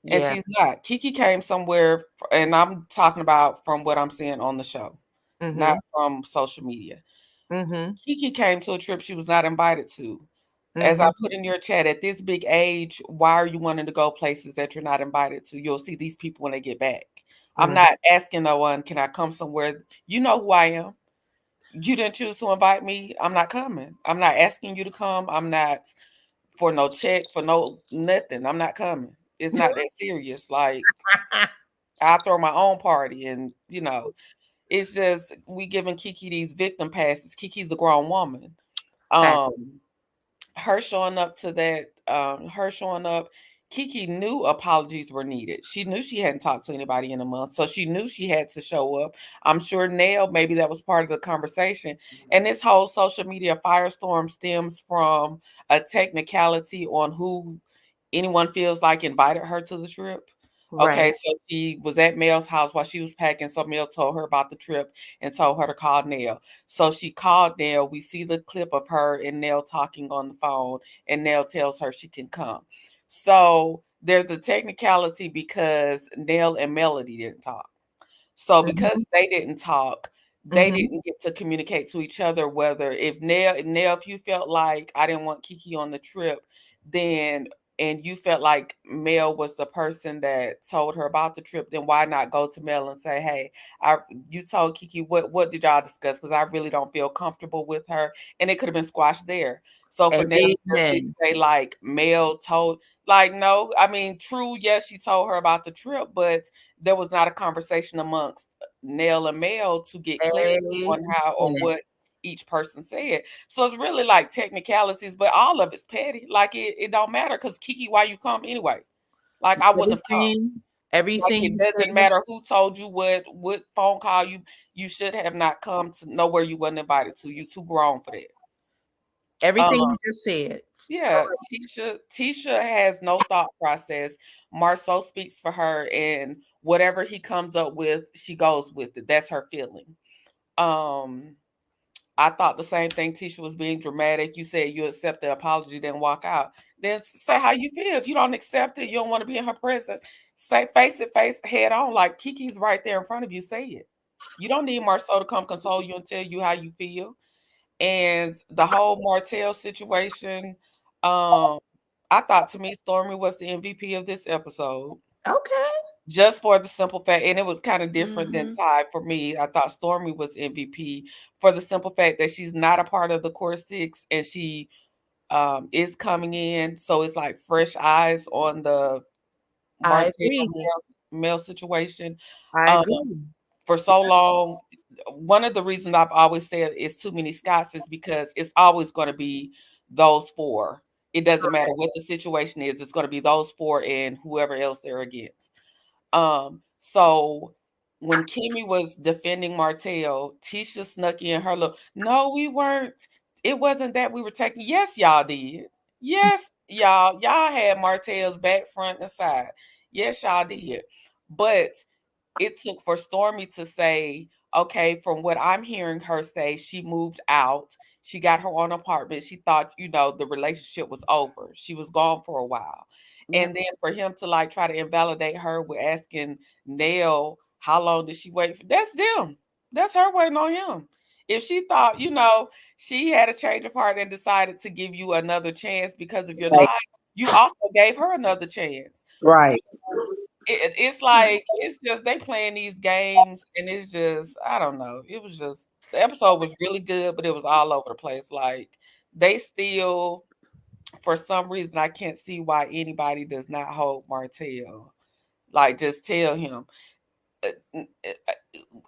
And Yeah. she's not. Kiki came somewhere, and I'm talking about from what I'm seeing on the show, not from social media. Kiki came to a trip she was not invited to. As I put in your chat, at this big age, why are you wanting to go places that you're not invited to? You'll see these people when they get back. I'm not asking no one, can I come somewhere? You know who I am. You didn't choose to invite me. I'm not coming. I'm not asking you to come. I'm not for no check, for no nothing. I'm not coming. It's not that serious. Like, I throw my own party, and it's just we giving Kiki these victim passes. Kiki's a grown woman. Her showing up to that, Kiki knew apologies were needed. She knew she hadn't talked to anybody in a month, so she knew she had to show up. I'm sure Nell, maybe that was part of the conversation. And this whole social media firestorm stems from a technicality on who anyone feels like invited her to the trip. Okay, so she was at Mel's house while she was packing. So Mel told her about the trip and told her to call Nell. So she called Nell. We see the clip of her and Nell talking on the phone, and Nell tells her she can come. So there's a technicality because Nell and Melody didn't talk. So because they didn't talk, they didn't get to communicate to each other whether if you felt like I didn't want Kiki on the trip, then and you felt like Mel was the person that told her about the trip, then why not go to Mel and say, hey, you told Kiki, what did y'all discuss? Because I really don't feel comfortable with her. And it could have been squashed there. So for Nell to say like Mel told, like, no, I mean, true, yes, she told her about the trip, but there was not a conversation amongst Nell and Mel to get clarity on what each person said. So it's really like technicalities, but all of it's petty. Like it don't matter because Kiki, why you come anyway? Like I wouldn't have come. Everything. Like, it doesn't matter who told you what phone call you should have not come to nowhere you wasn't invited to. You too grown for that. Everything you just said. Yeah, Tisha has no thought process. Marceau speaks for her, and whatever he comes up with, she goes with it. That's her feeling. I thought the same thing. Tisha was being dramatic. You said you accept the apology, then walk out. Then say how you feel. If you don't accept it, you don't want to be in her presence. Say face head on. Like Kiki's right there in front of you. Say it. You don't need Marceau to come console you and tell you how you feel. And the whole Martell situation, I thought to me Stormy was the MVP of this episode. Okay. Just for the simple fact, and it was kind of different than Ty for me. I thought Stormy was MVP for the simple fact that she's not a part of the core six and she is coming in. So it's like fresh eyes on the Martell male situation. I agree. For so long, one of the reasons I've always said it's too many Scots is because it's always going to be those four. It doesn't matter what the situation is. It's going to be those four and whoever else they're against. So when Kimmy was defending Martell, Tisha snuck in her look. No, we weren't. It wasn't that we were taking. Yes, y'all did. Yes, y'all had Martell's back, front, and side. Yes, y'all did. But it took for Stormy to say, okay, from what I'm hearing her say, she moved out. She got her own apartment. She thought, the relationship was over. She was gone for a while. And then for him to like try to invalidate her with asking Nell, how long did she wait for? That's them. That's her waiting on him. If she thought, she had a change of heart and decided to give you another chance because of your lie, you also gave her another chance. Right. It's like, it's just, they playing these games and it's just, I don't know. It was just, the episode was really good, but it was all over the place. Like they still, for some reason, I can't see why anybody does not hold Martell. Like, just tell him.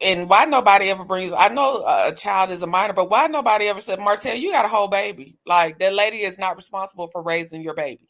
And why nobody ever brings, I know a child is a minor, but why nobody ever said, Martell, you got a whole baby. Like, that lady is not responsible for raising your baby.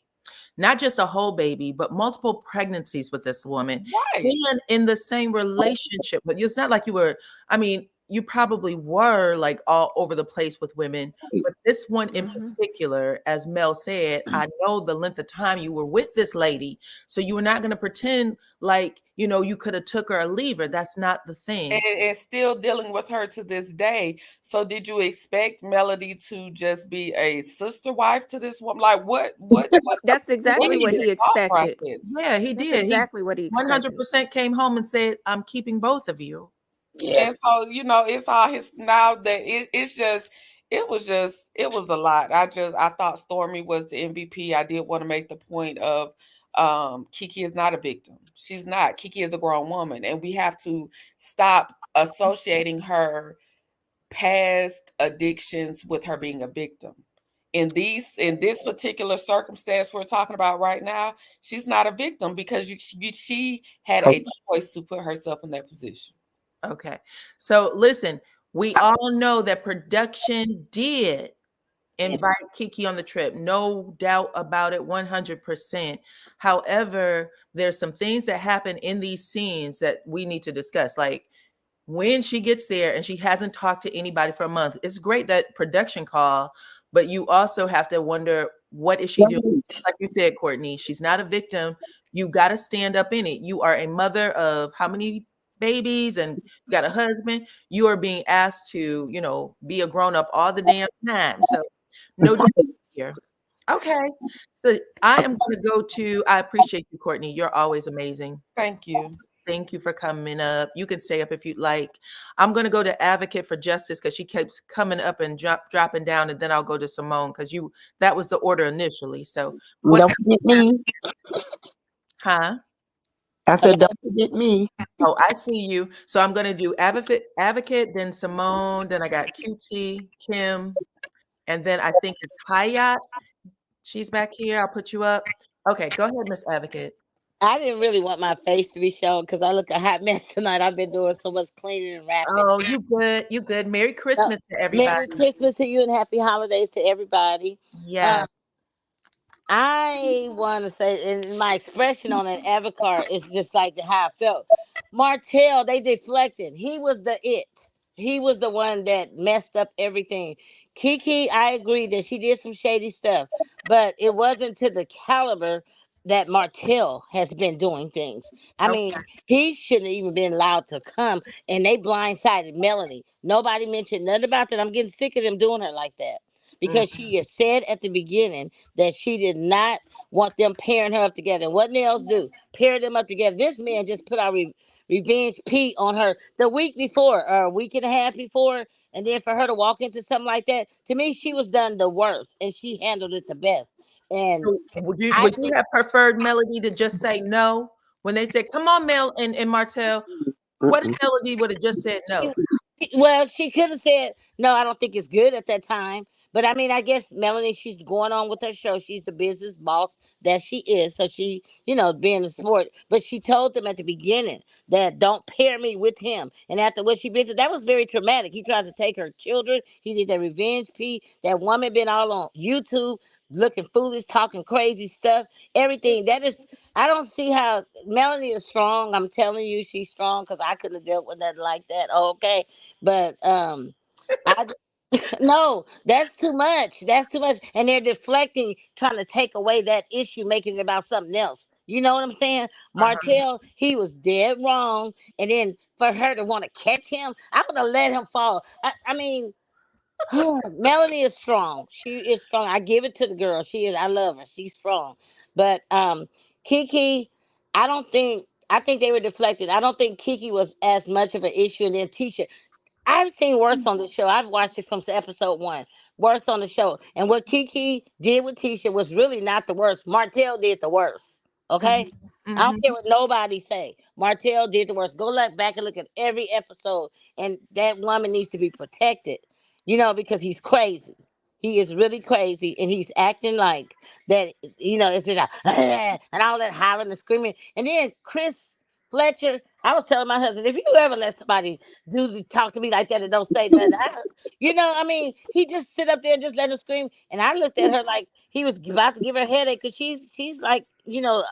Not just a whole baby, but multiple pregnancies with this woman. Right. And in the same relationship. But it's not like you were, I mean, you probably were like all over the place with women, but this one in particular, as Mel said, I know the length of time you were with this lady, so you were not going to pretend like, you know, you could have took her or leave her. That's not the thing. And still dealing with her to this day. So did you expect Melody to just be a sister wife to this woman? Like what That's exactly what he expected. Yeah, he That's did. exactly what he expected. 100% came home and said, I'm keeping both of you. Yes. And so, you know, it's all his now that it's just it was a lot. I thought Stormy was the MVP. I did want to make the point of Kiki is not a victim. She's not. Kiki is a grown woman, and we have to stop associating her past addictions with her being a victim. In this particular circumstance we're talking about right now, she's not a victim because she had a choice to put herself in that position. Okay. So listen, we all know that production did invite Kiki on the trip. No doubt about it, 100%. However, there's some things that happen in these scenes that we need to discuss. Like when she gets there and she hasn't talked to anybody for a month, it's great that production call, but you also have to wonder, what is she doing? Like you said, Courtney, she's not a victim. You got to stand up in it. You are a mother of how many babies and you got a husband? You are being asked to, you know, be a grown up all the damn time. So no doubt here. Okay. So I am going to go to, I appreciate you, Courtney. You're always amazing. Thank you. Thank you for coming up. You can stay up if you'd like. I'm going to go to Advocate for Justice because she keeps coming up and dropping down, and then I'll go to Simone because that was the order initially. So don't forget me. Huh? I said, don't forget me. Oh, I see you. So I'm going to do Advocate, then Simone, then I got QT, Kim, and then I think it's Hayat. She's back here. I'll put you up. Okay, go ahead, Miss Advocate. I didn't really want my face to be shown because I look a hot mess tonight. I've been doing so much cleaning and wrapping. Oh, you good. You good. Merry Christmas to everybody. Merry Christmas to you and happy holidays to everybody. Yeah. I want to say, and my expression on an avatar is just like how I felt. Martell, they deflected. He was the it. He was the one that messed up everything. Kiki, I agree that she did some shady stuff, but it wasn't to the caliber that Martell has been doing things. I mean, he shouldn't have even been allowed to come, and they blindsided Melanie. Nobody mentioned nothing about that. I'm getting sick of them doing her like that because she has said at the beginning that she did not want them pairing her up together. And what nails do? Pair them up together. This man just put out revenge Pete on her the week before, or a week and a half before. And then for her to walk into something like that, to me, she was done the worst, and she handled it the best. And so would you have preferred Melody to just say no when they said, "Come on, Mel and Martell"? What if Melody would have just said no? Well, she could have said, no, I don't think it's good at that time. But I mean, I guess Melanie, she's going on with her show. She's the business boss that she is. So she, being a sport. But she told them at the beginning that don't pair me with him. And after what she been through, that was very traumatic. He tried to take her children. He did that revenge P. That woman been all on YouTube looking foolish, talking crazy stuff. Everything. That is, I don't see how Melanie is strong. I'm telling you, she's strong because I couldn't have dealt with that like that. Okay. But I no, that's too much. That's too much. And they're deflecting, trying to take away that issue, making it about something else. You know what I'm saying? Martell, he was dead wrong. And then for her to want to catch him, I would have let him fall. I mean, Melanie is strong. She is strong. I give it to the girl. She is. I love her. She's strong. But Kiki, I think they were deflected. I don't think Kiki was as much of an issue. And then Tisha, I've seen worse on the show. I've watched it from episode 1. Worse on the show. And what Kiki did with Tisha was really not the worst. Martell did the worst. Okay? I don't care what nobody say. Martell did the worst. Go back and look at every episode. And that woman needs to be protected. Because he's crazy. He is really crazy. And he's acting like that, it's just and all that hollering and screaming. And then Chris Fletcher, I was telling my husband, if you ever let somebody talk to me like that and don't say nothing, I mean, he just sit up there and just let her scream. And I looked at her like he was about to give her a headache because she's like,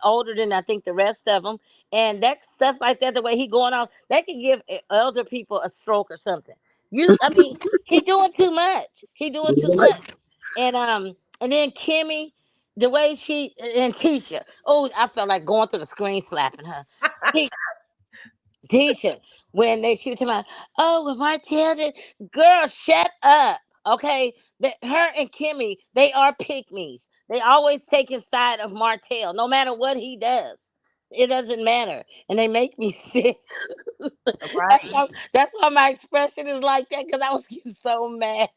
older than I think the rest of them. And that stuff like that, the way he going off, that can give elder people a stroke or something. I mean, he doing too much. He doing too much. And then Kimmy, the way she and Tisha. Oh, I felt like going through the screen slapping her. Tisha, when she was talking about, oh, when Martell did, girl, shut up. Okay, that her and Kimmy, they are pick-me's. They always taking side of Martell, no matter what he does. It doesn't matter, and they make me sick. Right. That's why my expression is like that, because I was getting so mad.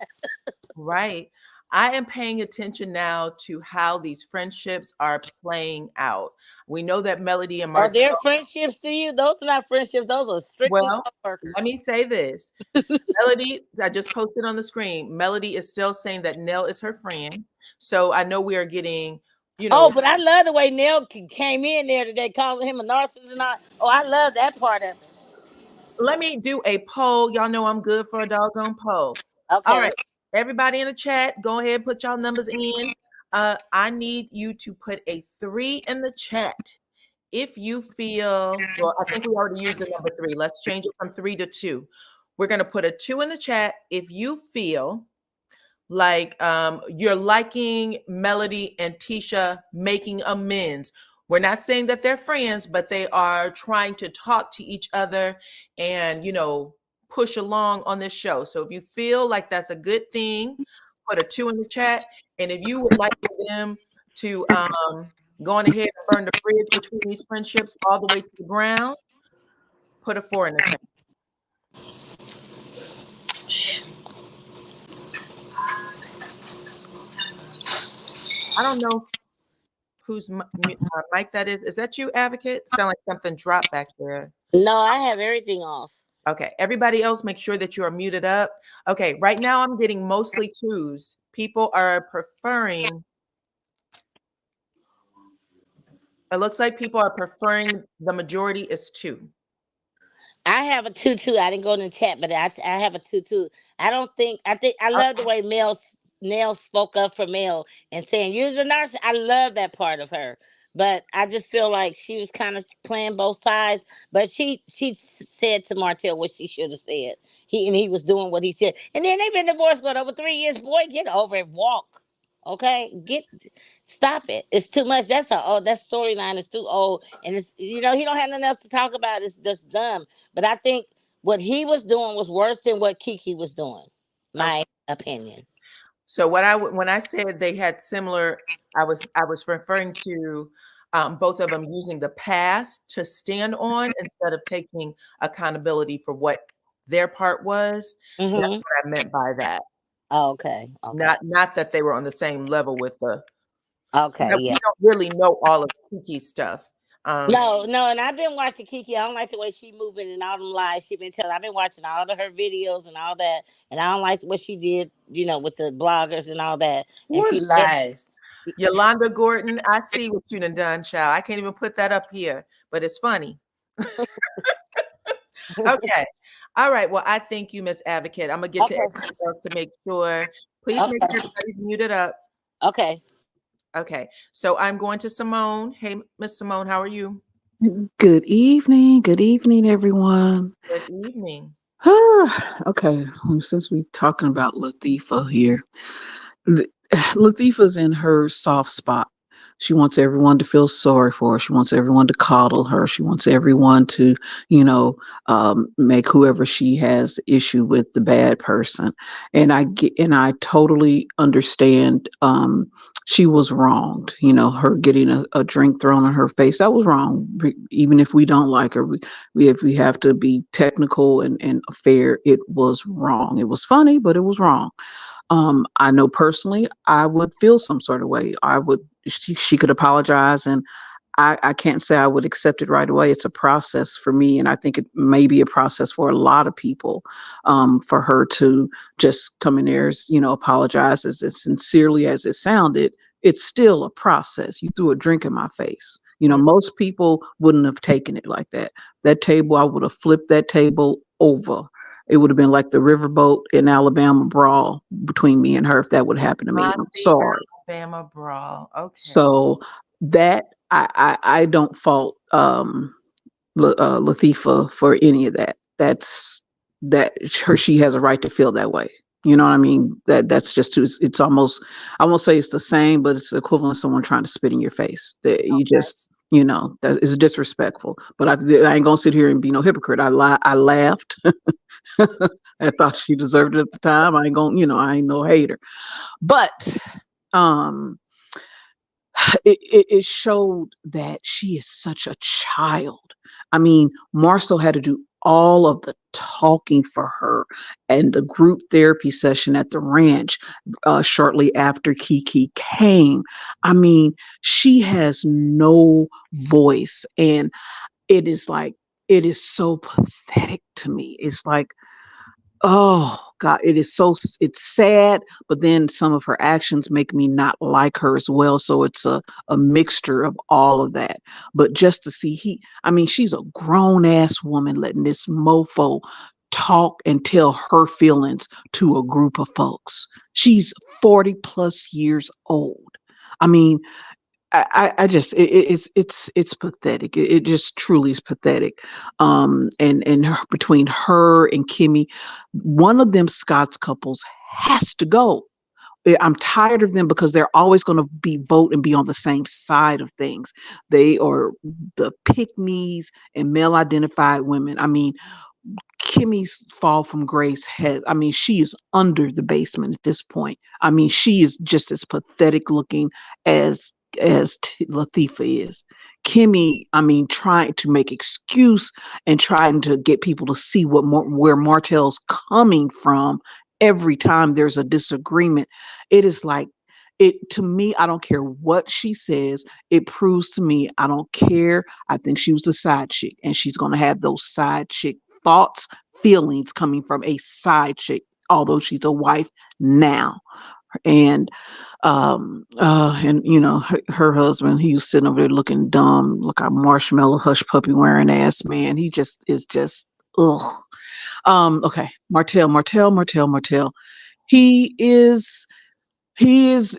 Right. I am paying attention now to how these friendships are playing out. We know that Melody and Are there Martell, friendships to you? Those are not friendships. Those are strictly well, workers. let me say this. Melody, I just posted on the screen. Melody is still saying that Nell is her friend. So I know we are getting, Oh, but I love the way Nell came in there today, calling him a narcissist and all. Oh, I love that part of it. let me do a poll. Y'all know I'm good for a doggone poll. Okay. All right. Everybody in the chat, go ahead and put y'all numbers in. I need you to put a 3 in the chat. If you feel, well, I think we already used the number 3. Let's change it from 3 to 2. We're going to put a 2 in the chat if you feel like you're liking Melody and Tisha making amends. We're not saying that they're friends, but they are trying to talk to each other and, push along on this show. So if you feel like that's a good thing, put a 2 in the chat. And if you would like for them to go on ahead and burn the bridge between these friendships all the way to the ground, put a 4 in the chat. I don't know whose mic that is. Is that you, Advocate? Sound like something dropped back there. No, I have everything off. Okay. Everybody else, make sure that you are muted up. Okay. Right now, I'm getting mostly 2s. People are preferring. It looks like people are preferring the majority is 2. I have a 2-2. I didn't go in the chat, but I have a 2-2. I think I love the way Nell spoke up for Mel and saying, you're a narcissist. I love that part of her. But I just feel like she was kind of playing both sides. But she said to Martell what she should have said. He was doing what he said. And then they've been divorced, but over 3 years. Boy, get over it. Walk. Okay? Stop it. It's too much. That storyline is too old. And it's he don't have nothing else to talk about. It's just dumb. But I think what he was doing was worse than what Kiki was doing. My opinion. So when I said they had similar, I was referring to both of them using the past to stand on instead of taking accountability for what their part was. Mm-hmm. That's what I meant by that. Oh, okay. Not that they were on the same level with the. Okay. Yeah. We don't really know all of Kiki's stuff. No, and I've been watching Kiki. I don't like the way she moving and all them lies she been telling. I've been watching all of her videos and all that, and I don't like what she did, with the bloggers and all that. And What lies? Yolanda Gordon, I see what you done, child. I can't even put that up here, but it's funny. Okay. All right. Well, I thank you, Miss Advocate. I'm gonna get to everybody else to make sure. Please make sure everybody's muted up. Okay. Okay. So I'm going to Simone. Hey, Miss Simone, how are you? Good evening. Good evening, everyone. Good evening. Okay. Since we're talking about Latifah here, Latifah's in her soft spot. She wants everyone to feel sorry for her. She wants everyone to coddle her. She wants everyone to, make whoever she has issue with the bad person. And I totally understand. She was wronged. Her getting a drink thrown in her face, that was wrong. Even if we don't like her, if we have to be technical and fair, it was wrong. It was funny, but it was wrong. I know personally, I would feel some sort of way. She could apologize, and I can't say I would accept it right away. It's a process for me, and I think it may be a process for a lot of people. For her to just come in there, apologize as sincerely as it sounded, it's still a process. You threw a drink in my face. You know, most people wouldn't have taken it like that. That table, I would have flipped that table over. It would have been like the riverboat in Alabama brawl between me and her if that would happen to me. Not I'm the sorry. Alabama brawl. Okay. So that I don't fault Latifah for any of that. She has a right to feel that way. You know what I mean? That's just too. It's almost, I won't say it's the same, but it's the equivalent of someone trying to spit in your face. That you just, you know, that is disrespectful. But I ain't gonna sit here and be no hypocrite. I laughed. I thought she deserved it at the time. I ain't gonna, you know, I ain't no hater. But um it showed that she is such a child. I mean, Marcel had to do all of the talking for her, and the group therapy session at the ranch shortly after Kiki came. I mean, she has no voice, and it is like, it is so pathetic to me. It's like, oh God, it's sad, but then some of her actions make me not like her as well. So it's a mixture of all of that. But just to see I mean, she's a grown ass woman letting this mofo talk and tell her feelings to a group of folks. She's 40 plus years old. I mean, I just it's pathetic. It just truly is pathetic. And between her and Kimmy, one of them Scots couples has to go. I'm tired of them because they're always going to vote and be on the same side of things. They are the pick-me's and male identified women. I mean, Kimmy's fall from grace she is under the basement at this point. I mean, she is just as pathetic looking as Latifah is. Kimmy, I mean, trying to make excuse and trying to get people to see where Martell's coming from every time there's a disagreement. It is like, to me, I don't care what she says. It proves to me I don't care. I think she was a side chick, and she's going to have those side chick thoughts, feelings coming from a side chick, although she's a wife now. And you know, her husband, he was sitting over there looking dumb, like a marshmallow hush puppy wearing ass man. He just is just ugh. Okay, Martell. He is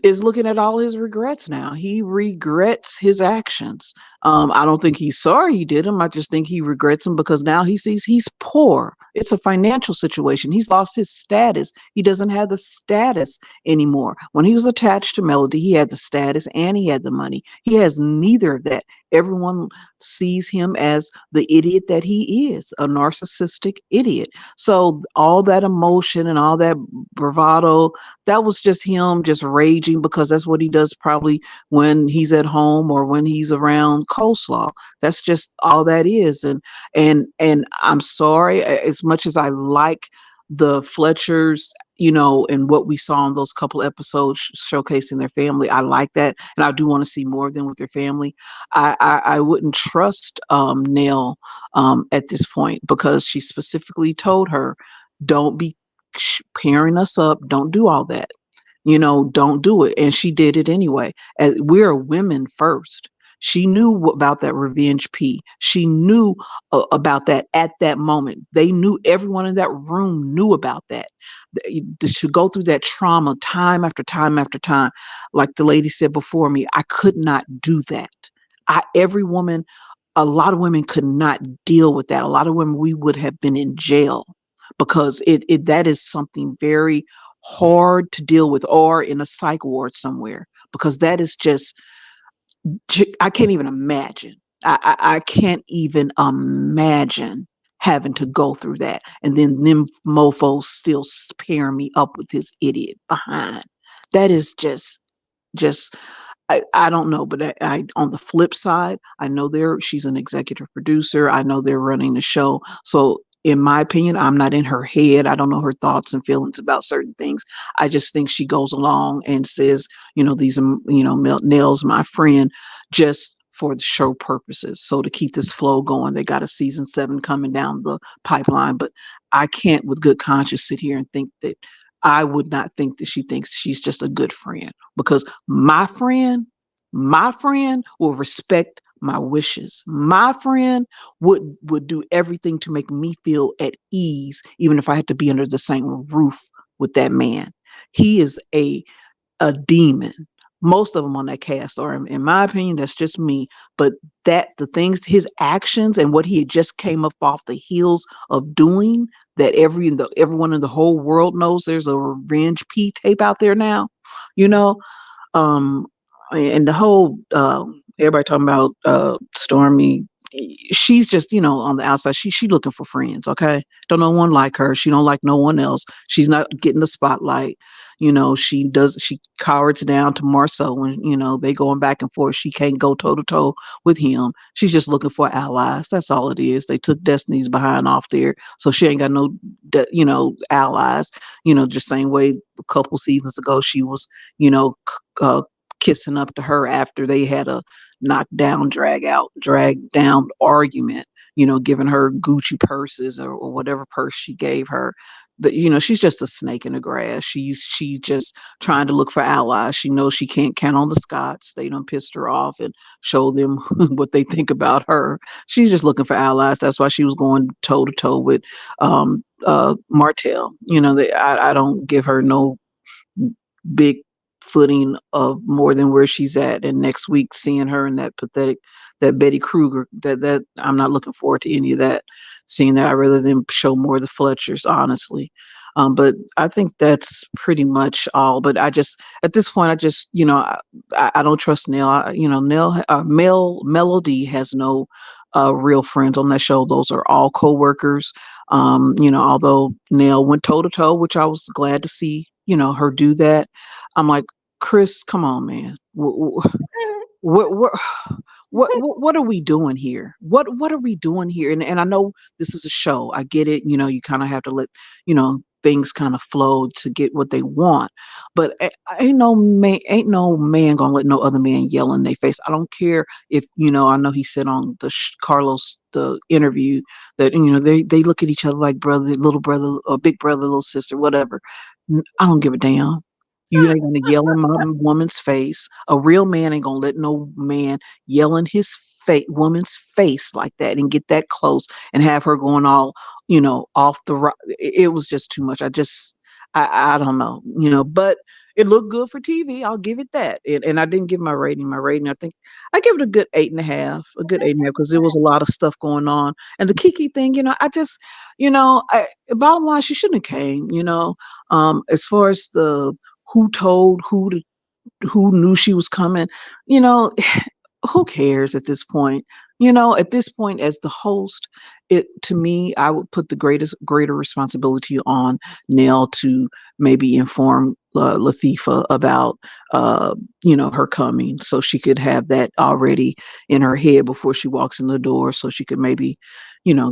looking at all his regrets now. He regrets his actions. I don't think he's sorry he did them. I just think he regrets them because now he sees he's poor. It's a financial situation. He's lost his status. He doesn't have the status anymore. When he was attached to Melody, he had the status and he had the money. He has neither of that. Everyone sees him as the idiot that he is, a narcissistic idiot. So all that emotion and all that bravado, that was just him just raging because that's what he does probably when he's at home or when he's around coleslaw. That's just all that is. And I'm sorry, as much as I like the Fletchers, you know, and what we saw in those couple episodes showcasing their family, I like that, and I do want to see more of them with their family. I wouldn't trust Nell at this point because she specifically told her, don't be pairing us up, don't do all that, you know, don't do it. And she did it anyway. We're women first. She knew about that revenge P. She knew about that at that moment. They knew, everyone in that room knew about that. To go through that trauma time after time after time. Like the lady said before me, I could not do that. A lot of women could not deal with that. A lot of women, we would have been in jail because that is something very hard to deal with, or in a psych ward somewhere, because that is just, I can't even imagine. I can't even imagine having to go through that. And then them mofos still pairing me up with his idiot behind. That is just I don't know, but I on the flip side, I know she's an executive producer. I know they're running the show. So in my opinion, I'm not in her head. I don't know her thoughts and feelings about certain things. I just think she goes along and says, you know, these, you know, Nell's my friend, just for the show purposes. So to keep this flow going, they got a season 7 coming down the pipeline. But I can't with good conscience sit here and think that, I would not think that she thinks she's just a good friend, because my friend will respect my wishes. My friend would do everything to make me feel at ease, even if I had to be under the same roof with that man. He is a demon. Most of them on that cast are, in my opinion, that's just me. But that the things, his actions, and what he had just came up off the heels of doing, that everyone in the whole world knows there's a Revenge P tape out there now, you know. um and the whole everybody talking about Stormy, she's just, on the outside, she looking for friends. Okay, don't no one like her, she don't like no one else, she's not getting the spotlight. She cowards down to Marcel when they going back and forth. She can't go toe to toe with him. She's just looking for allies. That's all it is. They took Destiny's behind off there, so she ain't got no allies. Just same way a couple seasons ago she was you know kissing up to her after they had a knockdown, drag down argument, giving her Gucci purses or whatever purse she gave her. She's just a snake in the grass. She's just trying to look for allies. She knows she can't count on the Scots. They done pissed her off and show them what they think about her. She's just looking for allies. That's why she was going toe to toe with Martell. I don't give her no big footing of more than where she's at. And next week, seeing her in that pathetic, that Betty Kruger, that I'm not looking forward to any of that. Seeing that, I rather than show more of the Fletchers, honestly. But I think that's pretty much all. But I just, at this point, I just, I don't trust Nell. Nell, Melody has no real friends on that show. Those are all co-workers. Although Nell went toe to toe, which I was glad to see, her do that. I'm like, Chris, come on, man. What are we doing here? What are we doing here? And I know this is a show. I get it. You kind of have to let, things kind of flow to get what they want. But ain't no man gonna let no other man yell in their face. I don't care if, I know he said on the Carlos, the interview, that, they look at each other like brother, little brother, or big brother, little sister, whatever. I don't give a damn. You ain't gonna yell in my woman's face. A real man ain't gonna let no man yell in his woman's face like that and get that close and have her going all, off the rock. It was just too much. I don't know, but it looked good for TV. I'll give it that. And I didn't give my rating. I think I give it a good 8.5, because there was a lot of stuff going on. And the Kiki thing, I just, bottom line, she shouldn't have came, as far as the who told who knew she was coming, who cares at this point? At this point, as the host, to me, I would put the greater responsibility on Nell to maybe inform Latifah about her coming, so she could have that already in her head before she walks in the door, so she could maybe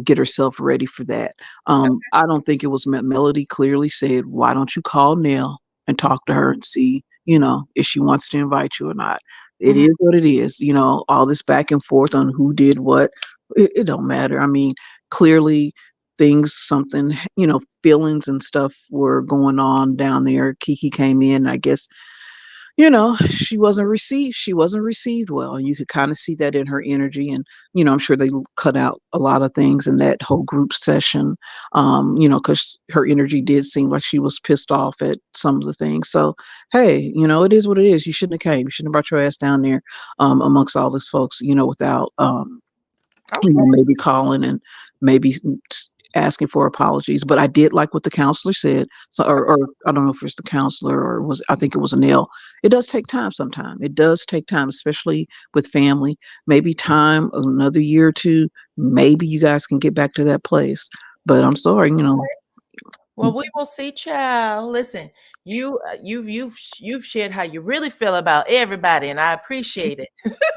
get herself ready for that. I don't think it was Melody clearly said, why don't you call Nell and talk to her and see if she wants to invite you or not. It is what it is. All this back and forth on who did what, it don't matter. I mean, clearly feelings and stuff were going on down there. Kiki came in, I guess, she wasn't received well. You could kind of see that in her energy. And, I'm sure they cut out a lot of things in that whole group session, because her energy did seem like she was pissed off at some of the things. So, hey, it is what it is. You shouldn't have came. You shouldn't have brought your ass down there amongst all these folks, without, maybe calling and maybe asking for apologies. But I did like what the counselor said. So, or I don't know if it's the counselor or I think it was a Nell. It does take time sometimes. It does take time, especially with family. Maybe time, another year or two, maybe you guys can get back to that place. But I'm sorry, Well, we will see, child. Listen, you've shared how you really feel about everybody, and I appreciate it.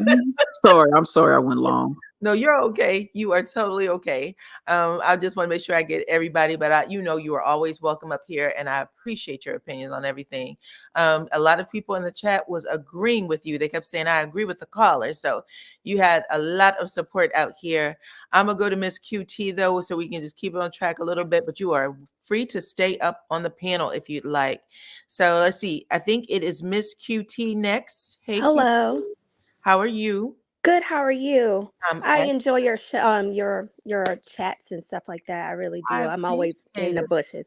I'm sorry I went long. No, you're okay. You are totally okay. I just want to make sure I get everybody, but you are always welcome up here, and I appreciate your opinions on everything. A lot of people in the chat was agreeing with you. They kept saying, I agree with the caller. So you had a lot of support out here. I'm going to go to Miss QT, though, so we can just keep it on track a little bit, but you are free to stay up on the panel if you'd like. So let's see. I think it is Miss QT next. Hey, Hello. QT. How are you? Good. How are you? I Excellent. enjoy your chats and stuff like that. I really I do. I'm always in appreciate the it. bushes.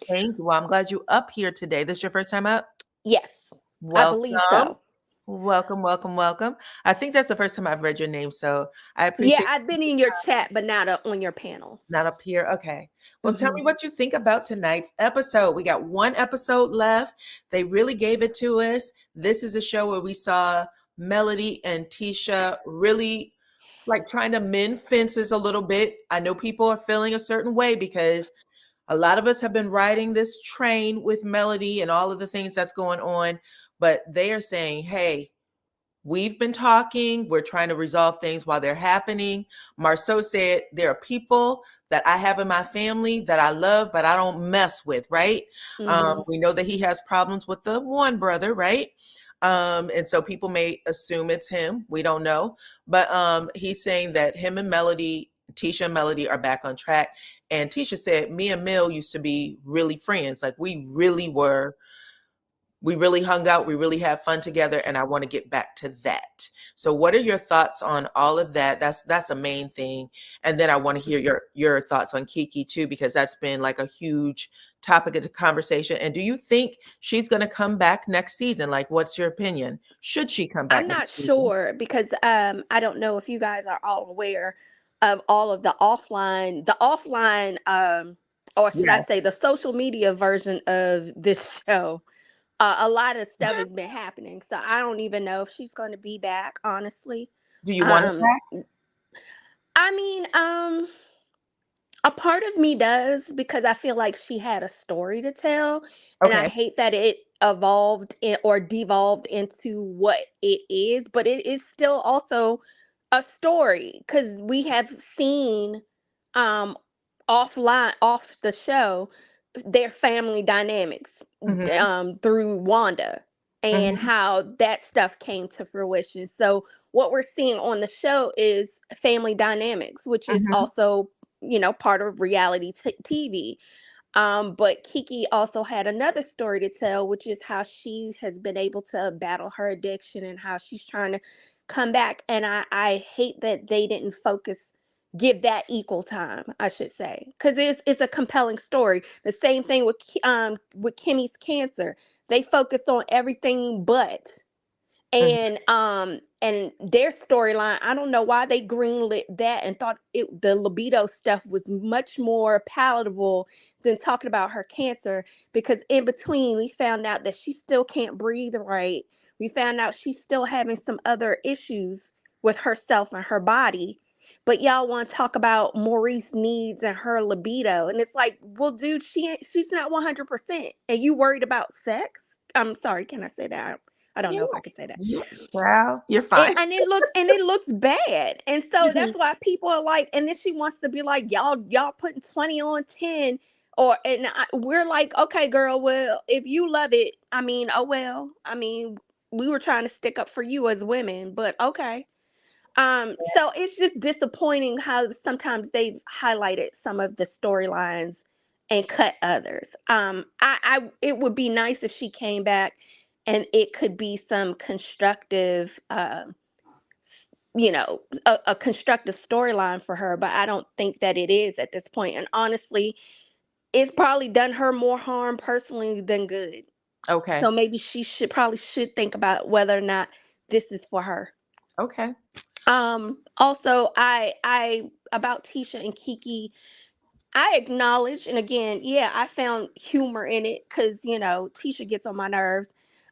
Thank you. Well, I'm glad you up here today. This your first time up? Yes, I believe Welcome. so. Welcome, welcome, welcome. I think that's the first time I've read your name, so I Yeah, appreciate I've been in your chat, but not on your panel. not up here. Okay. Well, tell Hmm. me what you think about tonight's episode. We got one episode left. They really gave it to us. This is a show where we saw Melody and Tisha really like trying to mend fences a little bit. I know people are feeling a certain way because a lot of us have been riding this train with Melody and all of the things that's going on, but they are saying, hey, we've been talking. We're trying to resolve things while they're happening. Marceau said, there are people that I have in my family that I love, but I don't mess with, right? Hmm. We know that he has problems with the one brother, right? And so people may assume it's him. We don't know. But he's saying that him and Melody, Tisha and Melody are back on track. And Tisha said, me and Mill used to be really friends. Like we really were, we really hung out, we really had fun together, and I want to get back to that. So what are your thoughts on all of that? That's a main thing. And then I want to hear your thoughts on Kiki too, because that's been like a huge topic of the conversation. And do you think she's going to come back next season? Like, what's your opinion? Should she come back I'm not next season? sure because I don't know if you guys are all aware of all of the offline or should I say Yes. the social media version of this show. A lot of stuff has been happening, so I don't even know if she's going to be back. Honestly, Do you want it um, back? I mean, a part of me does because I feel like she had a story to tell, and I Okay. hate that it or devolved into what it is, but it is still also a story because we have seen um off the show their family dynamics Hmm. through Wanda and Hmm. how that stuff came to fruition. So what we're seeing on the show is family dynamics, which is Hmm. also part of reality TV. But Kiki also had another story to tell, which is how she has been able to battle her addiction and how she's trying to come back. And I hate that they didn't give that equal time, I should say, because it's a compelling story. The same thing with Kimmy's cancer. They focused on everything but and their storyline, I don't know why they greenlit that and thought the libido stuff was much more palatable than talking about her cancer, because in between we found out that she still can't breathe right. We found out she's still having some other issues with herself and her body, but y'all want to talk about Maurice's needs and her libido, and it's like, well, dude, she's not 100%, and you worried about sex? I'm sorry, can I say that? I don't Yeah. know if I can say that. Well, you're And, fine. and it looks bad. And so Mhm. that's why people are like, and then she wants to be like, y'all putting 20 on 10. We're like, okay, girl, well, if you love it, I mean, oh well. I mean, we were trying to stick up for you as women, but okay. So it's just disappointing how sometimes they've highlighted some of the storylines and cut others. It would be nice if she came back and it could be some constructive, s- a constructive storyline for her, but I don't think that it is at this point. And honestly, it's probably done her more harm personally than good. Okay. So maybe she should think about whether or not this is for her. Okay. Also, I about Tisha and Kiki, I acknowledge, and again, yeah, I found humor in it because Tisha gets on my nerves.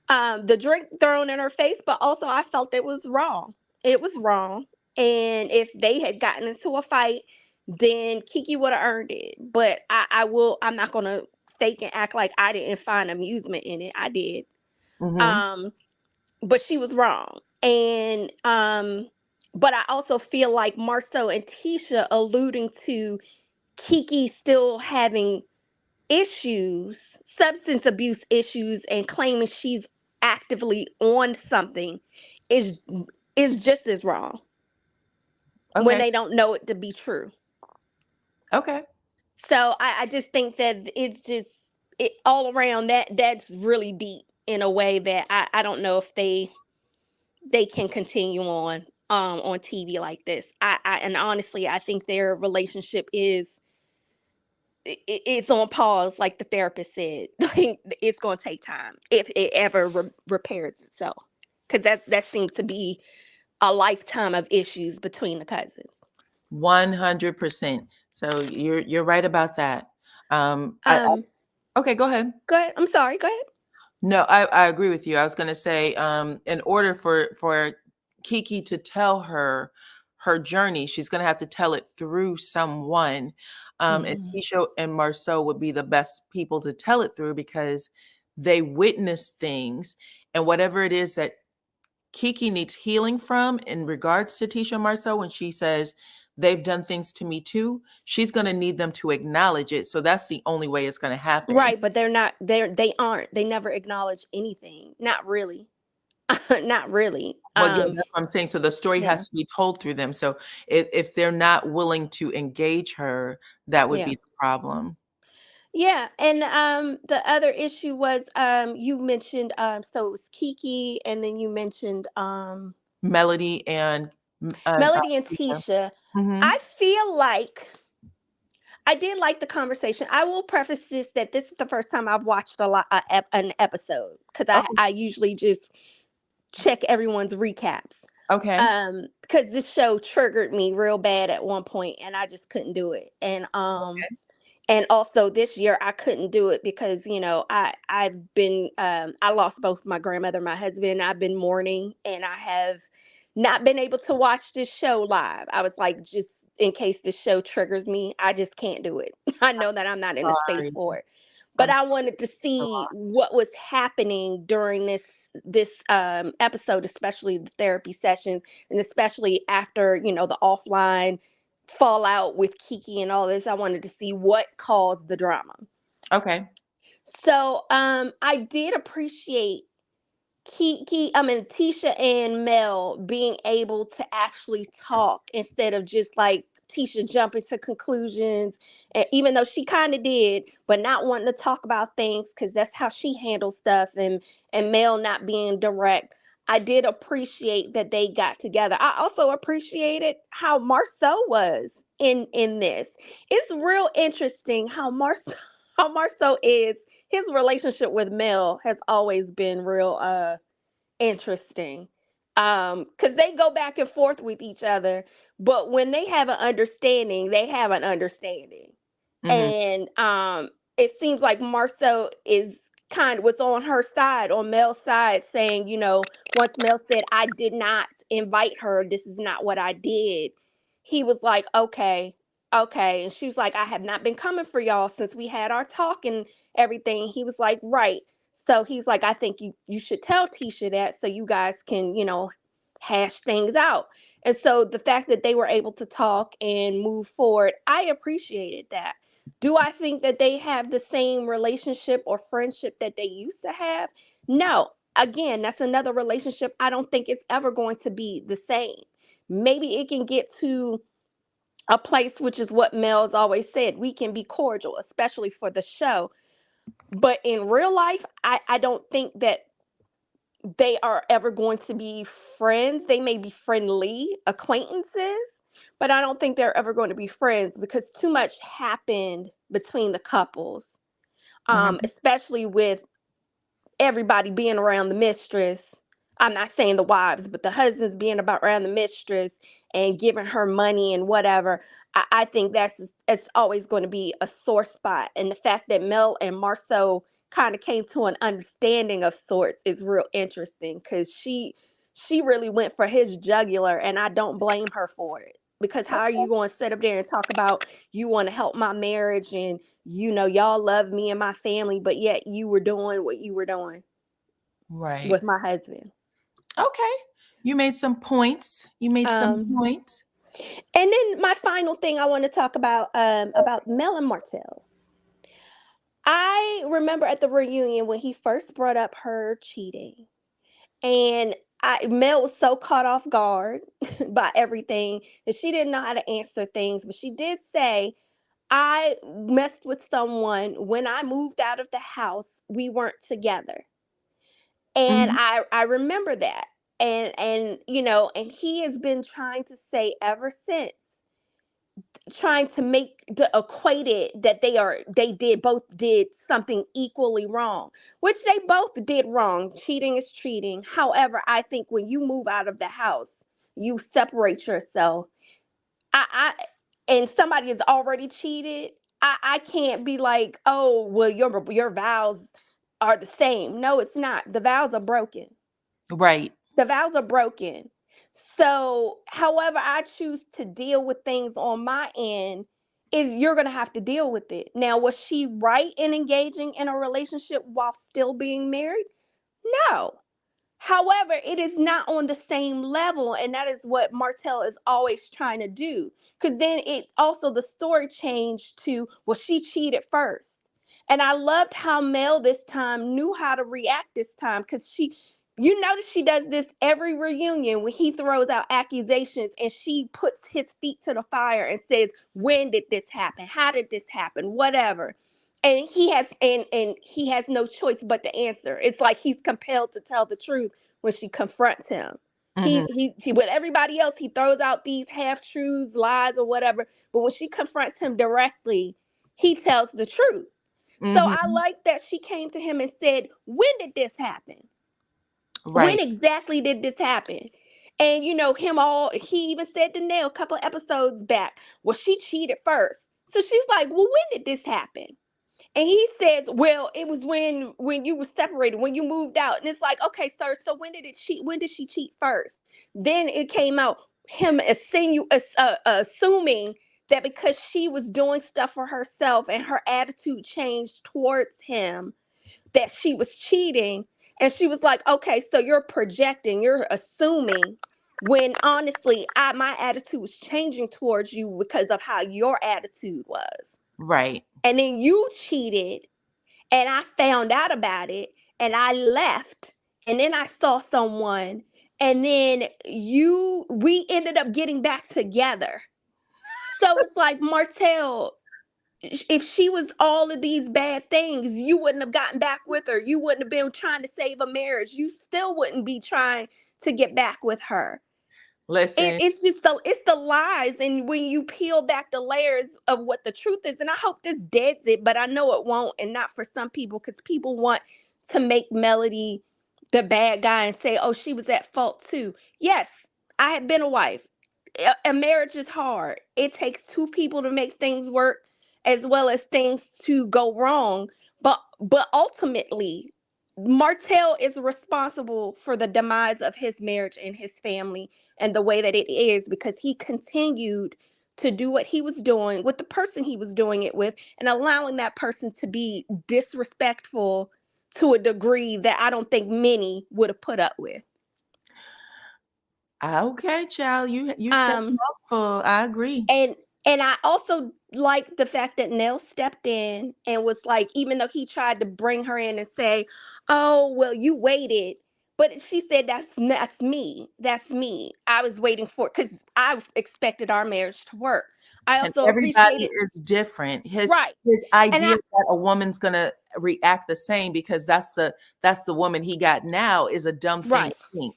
The drink thrown in her face, but also I felt it was wrong. It was wrong, and if they had gotten into a fight, then Kiki would have earned it. But I'm not gonna fake and act like I didn't find amusement in it. I did. Hmm. Um, but she was wrong. And but I also feel like Marceau and Tisha alluding to Kiki still having issues, substance abuse issues, and claiming she's actively on something is is just as wrong when Okay. they don't know it to be true. Okay. So I just think that it's just all around that's really deep in a way that I don't know if they can continue on on TV like this. And honestly, I think their relationship is it's on pause, like the therapist said. Like, it's going to take time if it ever repairs itself, because that seems to be a lifetime of issues between the cousins. 100%. So you're right about that. Okay, go ahead. Go ahead. I'm sorry. Go ahead. No, I agree with you. I was going to say, in order for Kiki to tell her journey, she's going to have to tell it through someone. And Tisha and Marceau would be the best people to tell it through, because they witness things, and whatever it is that Kiki needs healing from in regards to Tisha and Marceau, when she says they've done things to me too, she's going to need them to acknowledge it. So that's the only way it's going to happen. Right, but they never acknowledge anything. Not really. Not really. Well, yeah, that's what I'm saying. So the story has to be told through them. So if they're not willing to engage her, that would be the problem. Yeah, and the other issue was you mentioned so it was Kiki, and then you mentioned Melody and Tisha. I feel like I did like the conversation. I will preface that this is the first time I've watched an episode, because I usually just check everyone's recaps. Okay. Because this show triggered me real bad at one point, and I just couldn't do it. And and also this year I couldn't do it because I've been I lost both my grandmother and my husband. I've been mourning, and I have not been able to watch this show live. I was like, just in case this show triggers me, I just can't do it. I know that I'm not in the space for it, but I wanted to see what was happening during this episode, especially the therapy sessions, and especially after the offline fallout with Kiki and all this. I wanted to see what caused the drama. Okay. So I did appreciate Tisha and Mel being able to actually talk instead of just like Tisha jumping to conclusions, and even though she kind of did, but not wanting to talk about things because that's how she handles stuff, and Mel not being direct. I did appreciate that they got together. I also appreciated how Marceau was in this. It's real interesting how Marceau is. His relationship with Mel has always been real interesting. Because they go back and forth with each other, but when they have an understanding, they have an understanding. And it seems like Marceau was on her side, on Mel's side, saying, once Mel said, I did not invite her, this is not what I did, he was like, okay. And she's like, I have not been coming for y'all since we had our talk and everything. He was like, right. So he's like, I think you should tell Tisha that so you guys can, hash things out. And so the fact that they were able to talk and move forward, I appreciated that. Do I think that they have the same relationship or friendship that they used to have? No. Again, that's another relationship I don't think it's ever going to be the same. Maybe it can get to a place, which is what Mel's always said, we can be cordial, especially for the show. But in real life, I don't think that they are ever going to be friends. They may be friendly acquaintances, but I don't think they're ever going to be friends because too much happened between the couples, especially with everybody being around the mistress. I'm not saying the wives, but the husbands being around the mistress and giving her money and whatever. I think it's always going to be a sore spot. And the fact that Mel and Marceau kind of came to an understanding of sorts is real interesting, because she really went for his jugular, and I don't blame her for it. Because how are you going to sit up there and talk about you want to help my marriage and y'all love me and my family, but yet you were doing what you were doing with my husband? Okay. You made some points. And then my final thing I want to talk about Mel and Martell. I remember at the reunion when he first brought up her cheating, and Mel was so caught off guard by everything that she didn't know how to answer things. But she did say, I messed with someone when I moved out of the house. We weren't together. And I remember that. and you know, and he has been trying to say ever since, trying to make the equate it that they both did something equally wrong, which they both did wrong. Cheating is cheating. However, I think when you move out of the house, you separate yourself. I and somebody has already cheated. I can't be like, oh well, your vows are the same. No, it's not. The vows are broken. Right. The vows are broken. So, however I choose to deal with things on my end is you're going to have to deal with it. Now, was she right in engaging in a relationship while still being married? No. However, it is not on the same level, and that is what Martell is always trying to do. Because then it also, the story changed to, well, she cheated first. And I loved how Mel this time knew how to react this time, because you notice she does this every reunion when he throws out accusations, and she puts his feet to the fire and says, when did this happen? How did this happen? Whatever. And he has no choice but to answer. It's like he's compelled to tell the truth when she confronts him. Mhm. He with everybody else, he throws out these half truths, lies, or whatever. But when she confronts him directly, he tells the truth. So Mhm. I like that she came to him and said, when did this happen? When Right. exactly did this happen? And you know, he even said to Nell a couple of episodes back, well, she cheated first. So she's like, well, when did this happen? And he says, well, it was when you were separated, when you moved out. And it's like, okay, sir, so when did she cheat first? Then it came out, him assuming that because she was doing stuff for herself and her attitude changed towards him, that she was cheating. And she was like, okay, so you're projecting, you're assuming, when honestly, my attitude was changing towards you because of how your attitude was. Right. And then you cheated, and I found out about it, and I left, and then I saw someone, and then we ended up getting back together. So it's like, Martell, if she was all of these bad things, you wouldn't have gotten back with her. You wouldn't have been trying to save a marriage. You still wouldn't be trying to get back with her. Listen. It's just it's the lies, and when you peel back the layers of what the truth is, and I hope this deads it, but I know it won't, and not for some people, because people want to make Melody the bad guy and say, oh, she was at fault too. Yes, I had been a wife. A marriage is hard. It takes two people to make things work, as well as things to go wrong. But ultimately, Martell is responsible for the demise of his marriage and his family and the way that it is, because he continued to do what he was doing with the person he was doing it with, and allowing that person to be disrespectful to a degree that I don't think many would have put up with. Okay, child. You said a mouthful. I agree. And I also like the fact that Nell stepped in and was like, even though he tried to bring her in and say, oh, well, you waited. But she said, that's me. That's me. I was waiting for it because I expected our marriage to work. I And also everybody appreciated, is different. His right. And idea that a woman's gonna react the same because that's the woman he got now is a dumb thing right. to think.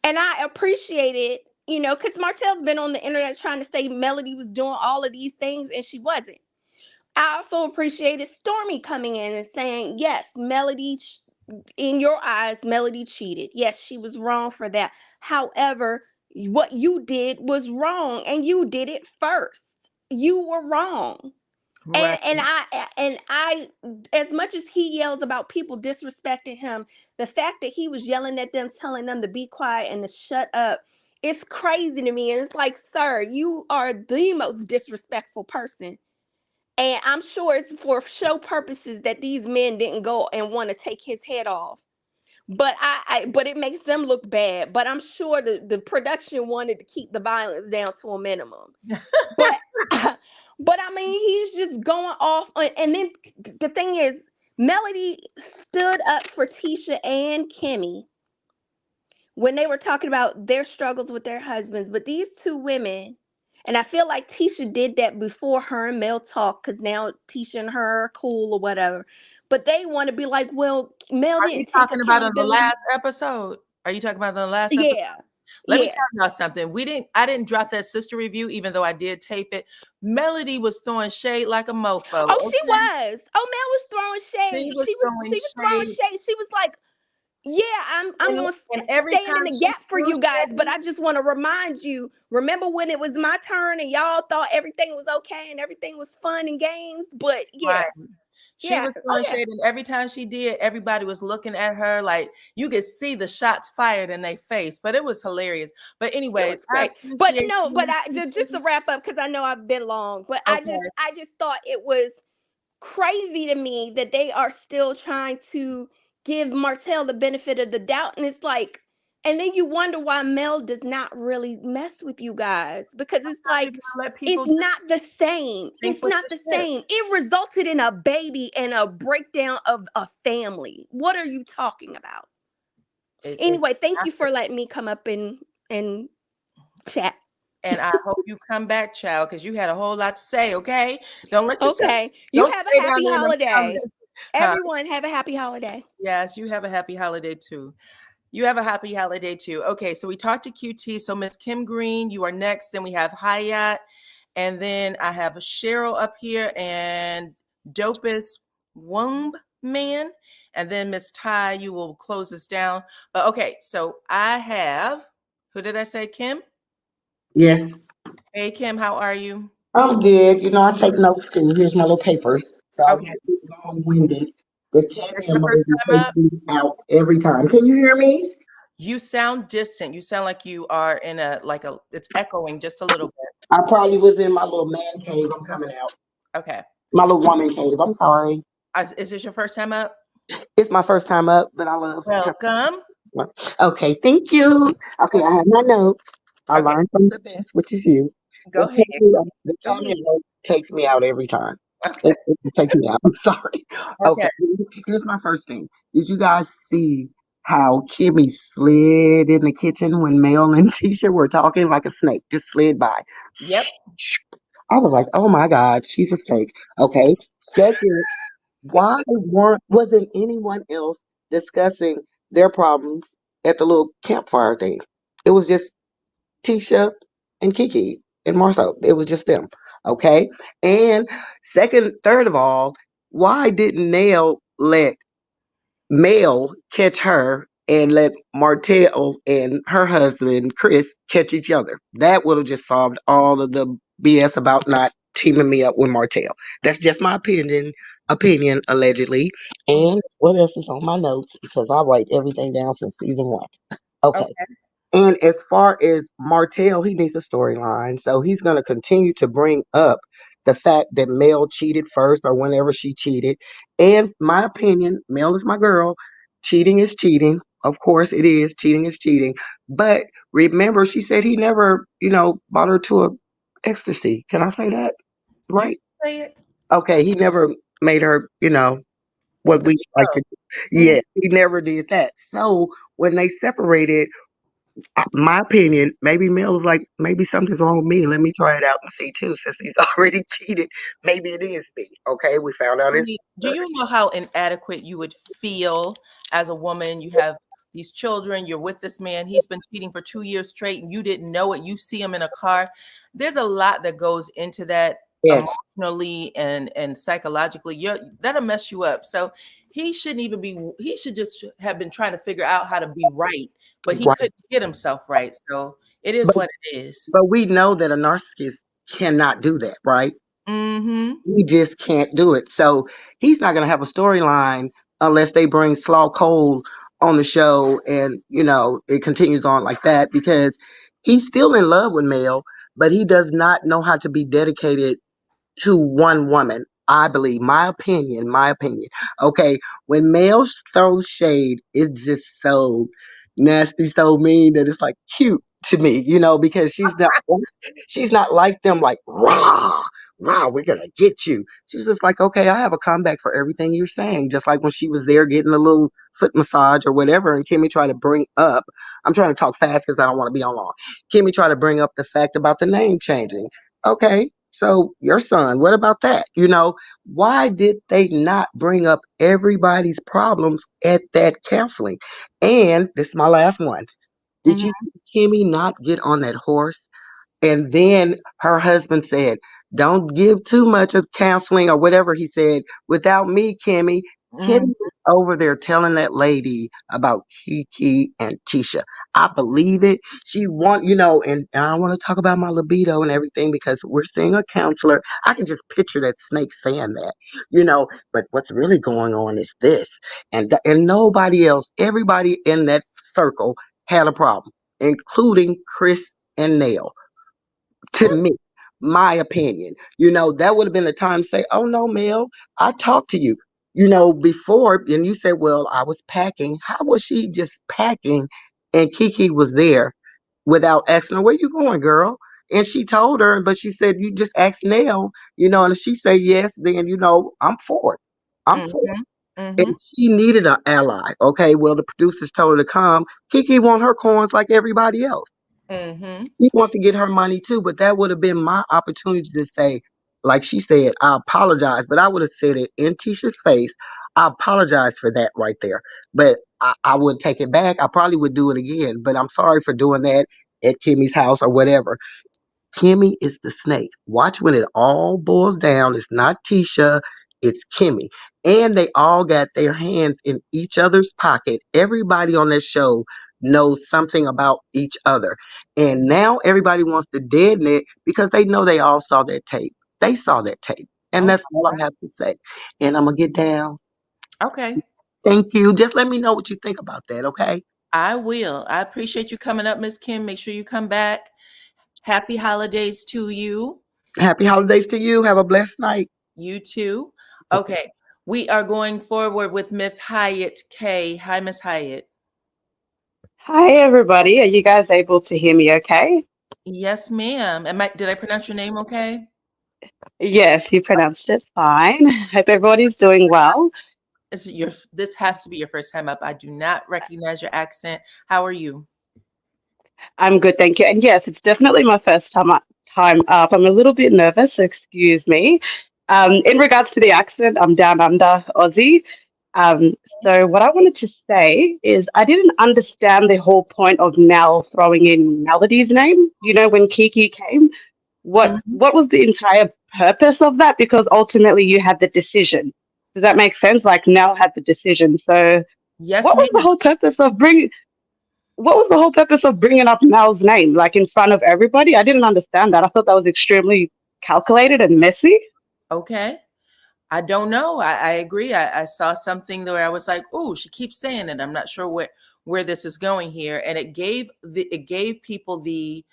And I appreciated, you know, because Martell's been on the internet trying to say Melody was doing all of these things and she wasn't. I also appreciated Stormy coming in and saying, yes, Melody, in your eyes, Melody cheated. Yes, she was wrong for that. However, what you did was wrong, and you did it first. You were wrong. Right. And I, as much as he yells about people disrespecting him, the fact that he was yelling at them, telling them to be quiet and to shut up, it's crazy to me. And it's like, sir, you are the most disrespectful person. And I'm sure it's for show purposes that these men didn't go and want to take his head off. But but it makes them look bad. But I'm sure the production wanted to keep the violence down to a minimum. But but I mean, he's just going off on, and then the thing is, Melody stood up for Tisha and Kimmy when they were talking about their struggles with their husbands. But these two women, and I feel like Tisha did that before her and Mel talked, because now Tisha and her are cool or whatever. But they want to be like, well, Mel Are you didn't take talking about on the accountability. last episode? Are you talking about the last episode? Yeah. Let me Yeah. tell y'all something. I didn't drop that sister review, even though I did tape it. Melody was throwing shade like a mofo. Oh, she Okay, was. Oh, Mel was throwing she shade. was throwing She was throwing shade, shade. She was like, "Yeah, I'm and, gonna and every stand in time the she gap for threw you guys, but shade, I just want to remind you. Remember when it was my turn and y'all thought everything was okay and everything was fun and games? But right? yeah, She yeah, was oh throwing yeah, shade, and every time she did, everybody was looking at her like you could see the shots fired in their face. But it was hilarious. But it anyways, was I great. But appreciate no, but you. I just to wrap up because I know I've been long, but Okay, I just thought it was crazy to me that they are still trying to give Martell the benefit of the doubt. And it's like, and then you wonder why Mel does not really mess with you guys because it's how you're like, gonna let people it's just not the same. think It's with not the the ship. same. It resulted in a baby and a breakdown of a family. What are you talking about? Anyway, It's thank not you for letting me come up and chat. and I hope you come back, child, because you had a whole lot to say. Okay, don't let yourself Okay. You don't have a stay down happy there in the holiday. comments. Huh? Everyone have a happy holiday. Yes, you have a happy holiday too. You have a happy holiday too. Okay, so we talked to QT. So Miss Kim Green, you are next. Then we have Hayat, and then I have Cheryl up here and Dopest Womb Man, and then Miss Ty. You will close us down. But okay, so I have who did I say? Kim. Yes, Hey Kim, how are you? I'm good. You know, I take notes too. Here's my little papers. So I Okay, won't be long-winded. The that's your camera first emoji time takes up. me out every time. Can you hear me? You sound distant. You sound like you are in it's echoing just a little bit. I probably was in my little man cave. I'm coming out. Okay. My little woman cave. I'm sorry. Is this your first time up? It's my first time up, but I love Welcome. Okay, thank you. Okay, I have my notes. I Okay, learned from the best, which is you. go ahead. The Go camera ahead. takes me out every time. Okay. It takes me out. I'm sorry. Okay. Okay, here's my first thing. Did you guys see how Kimmy slid in the kitchen when Mel and Tisha were talking like a snake? Just slid by. Yep. I was like, oh my God, she's a snake. Okay. Second, why wasn't anyone else discussing their problems at the little campfire thing? It was just Tisha and Kiki and Marcel. It was just them. Okay. And third of all, why didn't Nail let Mel catch her and let Martell and her husband Chris catch each other? That would have just solved all of the BS about not teaming me up with Martell. That's just my opinion allegedly. Mhm. And what else is on my notes? Because I write everything down since season one. Okay. Okay. And as far as Martell, he needs a storyline. So he's going to continue to bring up the fact that Mel cheated first or whenever she cheated. And my opinion, Mel is my girl. Cheating is cheating. Of course it is. Cheating is cheating. But remember, she said he never, brought her to a ecstasy. Can I say that? You Right? say it. Okay. He never made her, what Step we like to bro. do. Mhm. Yes, he never did that. So when they separated, my opinion, maybe Mel was like, maybe something's wrong with me. Let me try it out and see too. Since he's already cheated, maybe it is me. Okay, we found out it's. Do you know how inadequate you would feel as a woman? You have these children, you're with this man, he's been cheating for 2 years straight, and you didn't know it. You see him in a car. There's a lot that goes into that Yes, emotionally and psychologically. That'll mess you up. So he shouldn't even be, he should just have been trying to figure out how to be right, but he right. couldn't get himself right. So it is But what it is. but we know that a narcissist cannot do that, right? Mm-hmm. He just can't do it. So he's not going to have a storyline unless they bring Slaw Cole on the show, and it continues on like that because he's still in love with Mel, but he does not know how to be dedicated to one woman. I believe, my opinion. Okay, when males throw shade, it's just so nasty, so mean that it's like cute to me, because she's not like them, like rah, rah, we're gonna get you. She's just like, okay, I have a comeback for everything you're saying. Just like when she was there getting a little foot massage or whatever, and Kimmy tried to bring up. I'm trying to talk fast because I don't want to be on long. Kimmy tried to bring up the fact about the name changing. Okay, So your son, what about that? Why did they not bring up everybody's problems at that counseling? And this is my last one. Did Mhm. you see Kimmy not get on that horse? And then her husband said, "Don't give too much of counseling," or whatever he said, "without me, Kimmy." Kimmy Mhm. was over there telling that lady about Kiki and Tisha. I believe it. She and I don't want to talk about my libido and everything because we're seeing a counselor. I can just picture that snake saying that. But what's really going on is this, and nobody else, everybody in that circle had a problem, including Chris and Nell. To me, my opinion. That would have been the time to say, "Oh no, Mel, I talked to you, before," and you said, "Well, I was packing." How was she just packing and Kiki was there without asking her, "Where you going, girl?" And she told her, but she said, "You just asked Nell," and if she said yes, then I'm for it. I'm for Mhm. it. Mhm. And she needed an ally. Okay, well, the producers told her to come. Kiki want her coins like everybody else. Mhm. She wants to get her money too, but that would have been my opportunity to say, like she said, "I apologize," but I would have said it in Tisha's face. "I apologize for that right there." But I would take it back. I probably would do it again, but I'm sorry for doing that at Kimmy's house or whatever. Kimmy is the snake. Watch when it all boils down. It's not Tisha, it's Kimmy. And they all got their hands in each other's pocket. Everybody on that show knows something about each other. And now everybody wants to deaden it because they know they all saw that tape. They saw that tape. And Oh, that's all I have to say. And I'm going to get down. okay. Thank you. Just let me know what you think about that, okay? I will. I appreciate you coming up, Miss Kim. Make sure you come back. Happy holidays to you. Happy holidays to you. Have a blessed night. You too. Okay. We are going forward with Miss Hyatt K. Hi, Miss Hyatt. Hi, everybody. Are you guys able to hear me okay? Yes, ma'am. Did I pronounce your name okay? Yes, you pronounced it fine. Hope everybody's doing well. This has to be your first time up. I do not recognize your accent. How are you? I'm good, thank you. And yes, it's definitely my first time up. I'm a little bit nervous, so excuse me. In regards to the accent, I'm down under Aussie. Um, so what I wanted to say is I didn't understand the whole point of Nell throwing in Melody's name. When Kiki came, Mhm. what was the entire purpose of that? Because ultimately you had the decision. Does that make sense? Like Nell had the decision. So Yes, what was the ma'am. whole purpose of bringing? What was the whole purpose of bringing up Nell's name, like in front of everybody? I didn't understand that. I thought that was extremely calculated and messy. Okay. I don't know. I agree. I saw something where I was like, "Oh, she keeps saying it. I'm not sure where this is going here." And it gave people the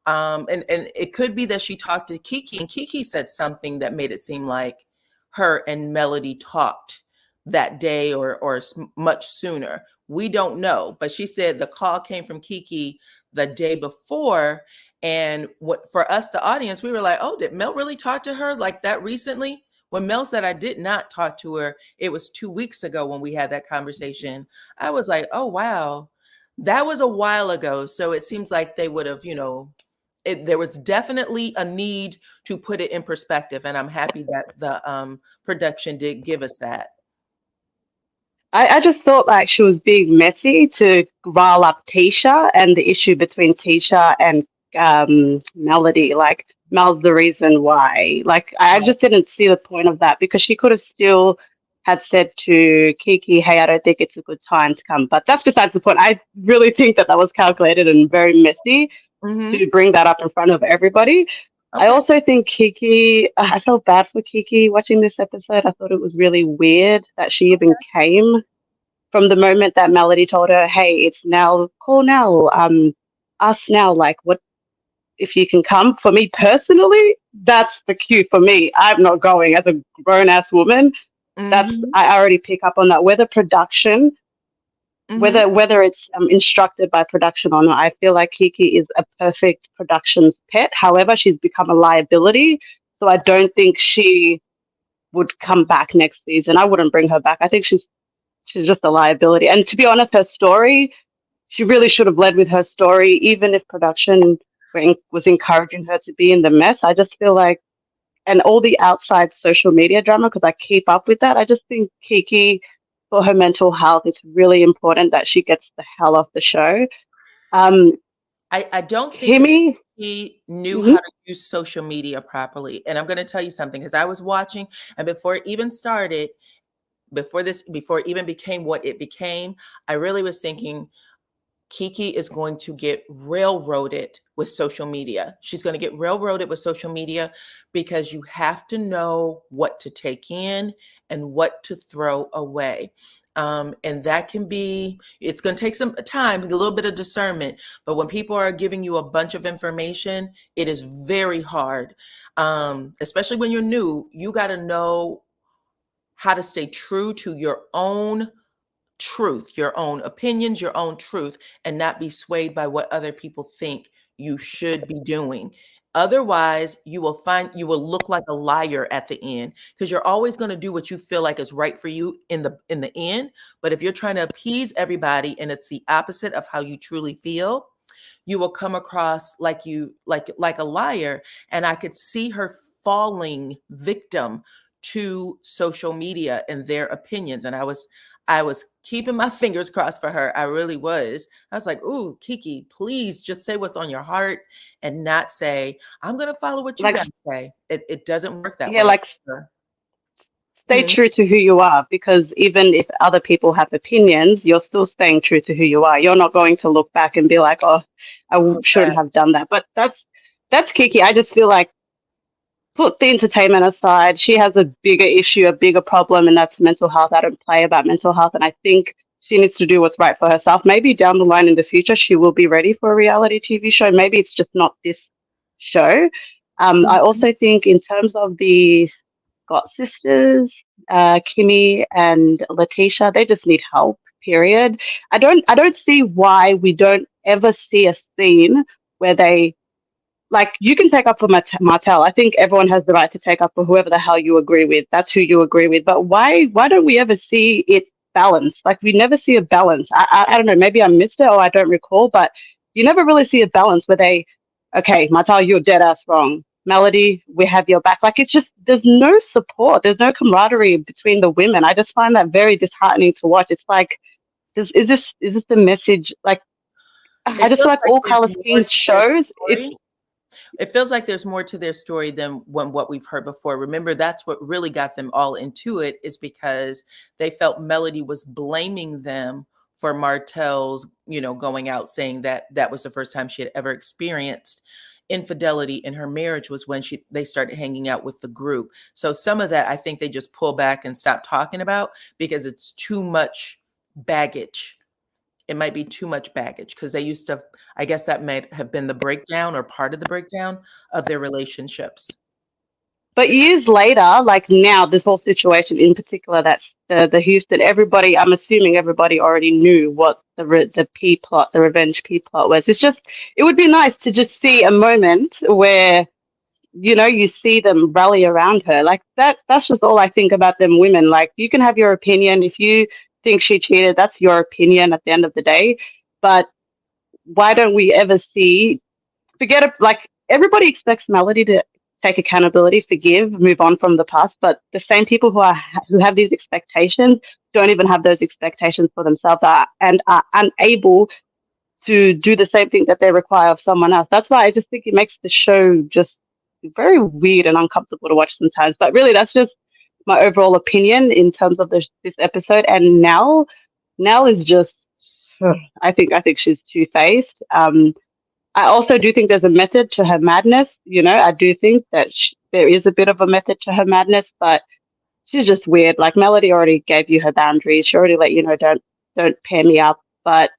and it could be that she talked to Kiki and Kiki said something that made it seem like her and Melody talked that day or much sooner. We don't know, but she said the call came from Kiki the day before, and what for us, the audience, we were like, "Oh, did Mel really talk to her like that recently?" When Mel said I did not talk to her, it was 2 weeks ago when we had that conversation. I was like, "Oh wow, that was a while ago." So it seems like they would have, there was definitely a need to put it in perspective, and I'm happy that the production did give us that. I just thought like she was being messy to rile up Tisha and the issue between Tisha and Melody. Like Mel's the reason why. Like I just didn't see the point of that because she could have still had said to Kiki, "Hey, I don't think it's a good time to come." But that's besides the point. I really think that was calculated and very messy Mm-hmm. to bring that up in front of everybody. I Okay. also think Kiki, I felt bad for Kiki watching this episode. I thought it was really weird that she even came from the moment that Melody told her, "Hey, it's Nell, call Nell, us now, like, what if you can come?" For me personally, that's the cue for me. I'm not going as a grown ass woman. Mm-hmm. I already pick up on that. Mm-hmm. Whether it's instructed by production or not, I feel like Kiki is a perfect production's pet. However, she's become a liability. So I don't think she would come back next season. I wouldn't bring her back. I think she's just a liability. And to be honest, her story, she really should have led with her story, even if production was encouraging her to be in the mess. I just feel like and all the outside social media drama, because I keep up with that. I just think Kiki, for her mental health, it's really important that she gets the hell off the show. I don't think that Kimmy, he knew mhm. how to use social media properly. And I'm going to tell you something, because I was watching, and before it even started, before it even became what it became, I really was thinking Kiki is going to get railroaded with social media. She's going to get railroaded with social media, because you have to know what to take in and what to throw away. And that can be, it's going to take some time, a little bit of discernment. But when people are giving you a bunch of information, it is very hard. Especially when you're new, you got to know how to stay true to your own truth, your own opinions, your own truth, and not be swayed by what other people think you should be doing. Otherwise, you will look like a liar at the end, because you're always going to do what you feel like is right for you in the end. But if you're trying to appease everybody and it's the opposite of how you truly feel, you will come across like a liar. And I could see her falling victim to social media and their opinions. And I was keeping my fingers crossed for her. I really was. I was like, ooh, Kiki, please just say what's on your heart and not say, I'm going to follow what you Like, guys say. It doesn't work that yeah, way. like stay Mhm. true to who you are, because even if other people have opinions, you're still staying true to who you are. You're not going to look back and be like, oh, shouldn't Correct. have done that. But that's Kiki. I just feel like, put the entertainment aside, she has a bigger issue, a bigger problem, and that's mental health. I don't play about mental health, and I think she needs to do what's right for herself. Maybe down the line in the future, she will be ready for a reality TV show. Maybe it's just not this show. I Mhm. also think, in terms of the Scott sisters, Kimmy and Letitia, they just need help. Period. I don't see why we don't ever see a scene where they, like, you can take up for Martell. I think everyone has the right to take up for whoever the hell you agree with. That's who you agree with. But why don't we ever see it balanced? Like, we never see a balance. I don't know. Maybe I missed it or I don't recall. But you never really see a balance where they, okay, Martell, you're dead ass wrong. Melody, we have your back. Like, it's just, there's no support. There's no camaraderie between the women. I just find that very disheartening to watch. It's like, is this the message? Like, I It just feels like like all there's Carlos more King's to their shows. It's story. It feels like there's more to their story than what we've heard before. Remember, that's what really got them all into it, is because they felt Melody was blaming them for Martell's, going out saying that that was the first time she had ever experienced infidelity in her marriage, was when they started hanging out with the group. So some of that, I think they just pull back and stop talking about, because it's too much baggage. It might be too much baggage, because they used to, I guess that might have been the breakdown or part of the breakdown of their relationships. But years later, like now, this whole situation in particular, that's the Houston. Everybody, I'm assuming everybody already knew what the P plot, the revenge P plot was. It's just, it would be nice to just see a moment where, you see them rally around her. Like that. That's just all I think about them women. Like, you can have your opinion. If you think she cheated, that's your opinion at the end of the day. But why don't we ever see, forget it, like, everybody expects Melody to take accountability, forgive, move on from the past, but the same people who have these expectations don't even have those expectations for themselves, and are unable to do the same thing that they require of someone else. That's why I just think it makes the show just very weird and uncomfortable to watch sometimes. But really, that's just my overall opinion in terms of this episode. And Nell is just, I think she's two-faced. I also do think there's a method to her madness. I do think that there is a bit of a method to her madness, but she's just weird. Like, Melody already gave you her boundaries. She already let you know, don't pair me up. But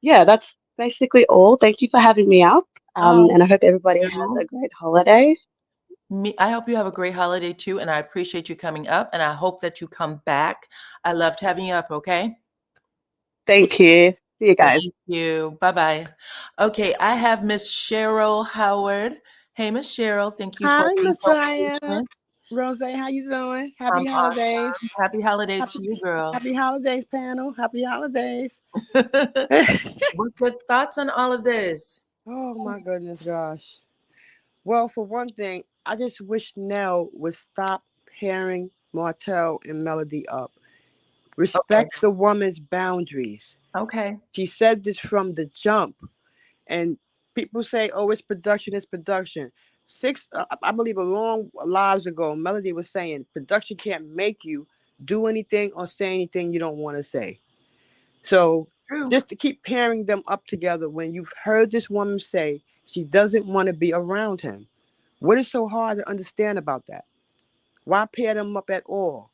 yeah, that's basically all. Thank you for having me up. Oh, And I hope everybody has you. a great holiday. I hope you have a great holiday too, and I appreciate you coming up, and I hope that you come back. I loved having you up. Okay. Thank you. See you guys. Thank you. Bye bye. Okay, I have Miss Cheryl Howard. Hey, Miss Cheryl. Thank you for Hi, being Miss so Diana. patient. Rozay, how you doing? Happy I'm holidays. awesome. Happy holidays Happy, to you, girl. happy holidays, panel. Happy holidays. What's your thoughts on all of this? Oh my goodness gosh. Well, for one thing, I just wish Nell would stop pairing Martell and Melody up. Respect the woman's boundaries. Okay. She said this from the jump. And people say, oh, it's production, it's production. I believe a long lives ago, Melody was saying production can't make you do anything or say anything you don't want to say. So True. just to keep pairing them up together when you've heard this woman say she doesn't want to be around him. What is so hard to understand about that? Why pair them up at all?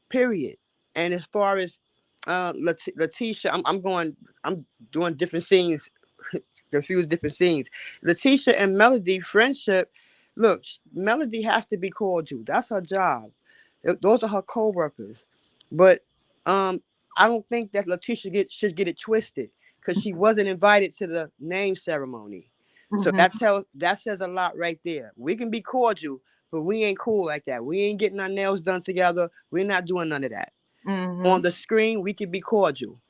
Period. And as far as Letitia, I'm doing different scenes, confused different scenes. Letitia and Melody friendship. Look, Melody has to be cordial. That's her job. Those are her co-workers. But I don't think that Letitia should get it twisted because she wasn't invited to the name ceremony. So that says a lot right there. We can be cordial, but we ain't cool like that. We ain't getting our nails done together. We're not doing none of that. On the screen, we can be cordial.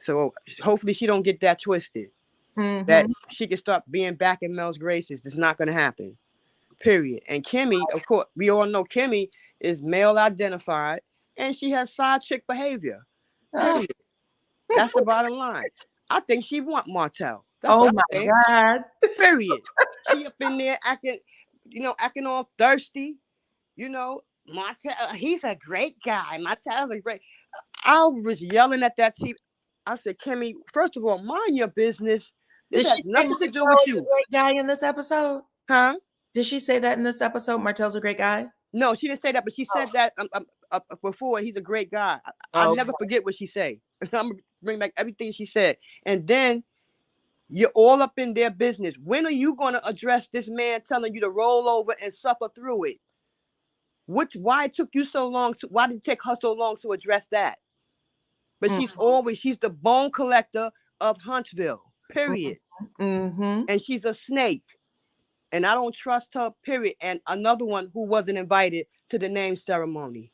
So hopefully she don't get that twisted. That she can start being back in Mel's graces. That's not going to happen. Period. And Kimmy, of course, we all know Kimmy is male identified and she has side chick behavior. Period. That's the bottom line. I think she want Martell. That's Oh what my I'm saying. God. Period. She up in there acting all thirsty. Martell, he's a great guy. Martell's a great. I was yelling at that TV. I said, Kimmy, first of all, mind your business. This Did has she say nothing to do Martell with is a you. great guy in this episode? Huh? Did she say that in this episode? Martell's a great guy? No, she didn't say that, but she said that before. He's a great guy. I'll never forget what she said. I'm going to bring back everything she said. And then you're all up in their business. When are you going to address this man telling you to roll over and suffer through it? Why it took you so long? Why did it take her so long to address that? But she's the bone collector of Huntsville, period. And she's a snake. And I don't trust her, period. And another one who wasn't invited to the name ceremony.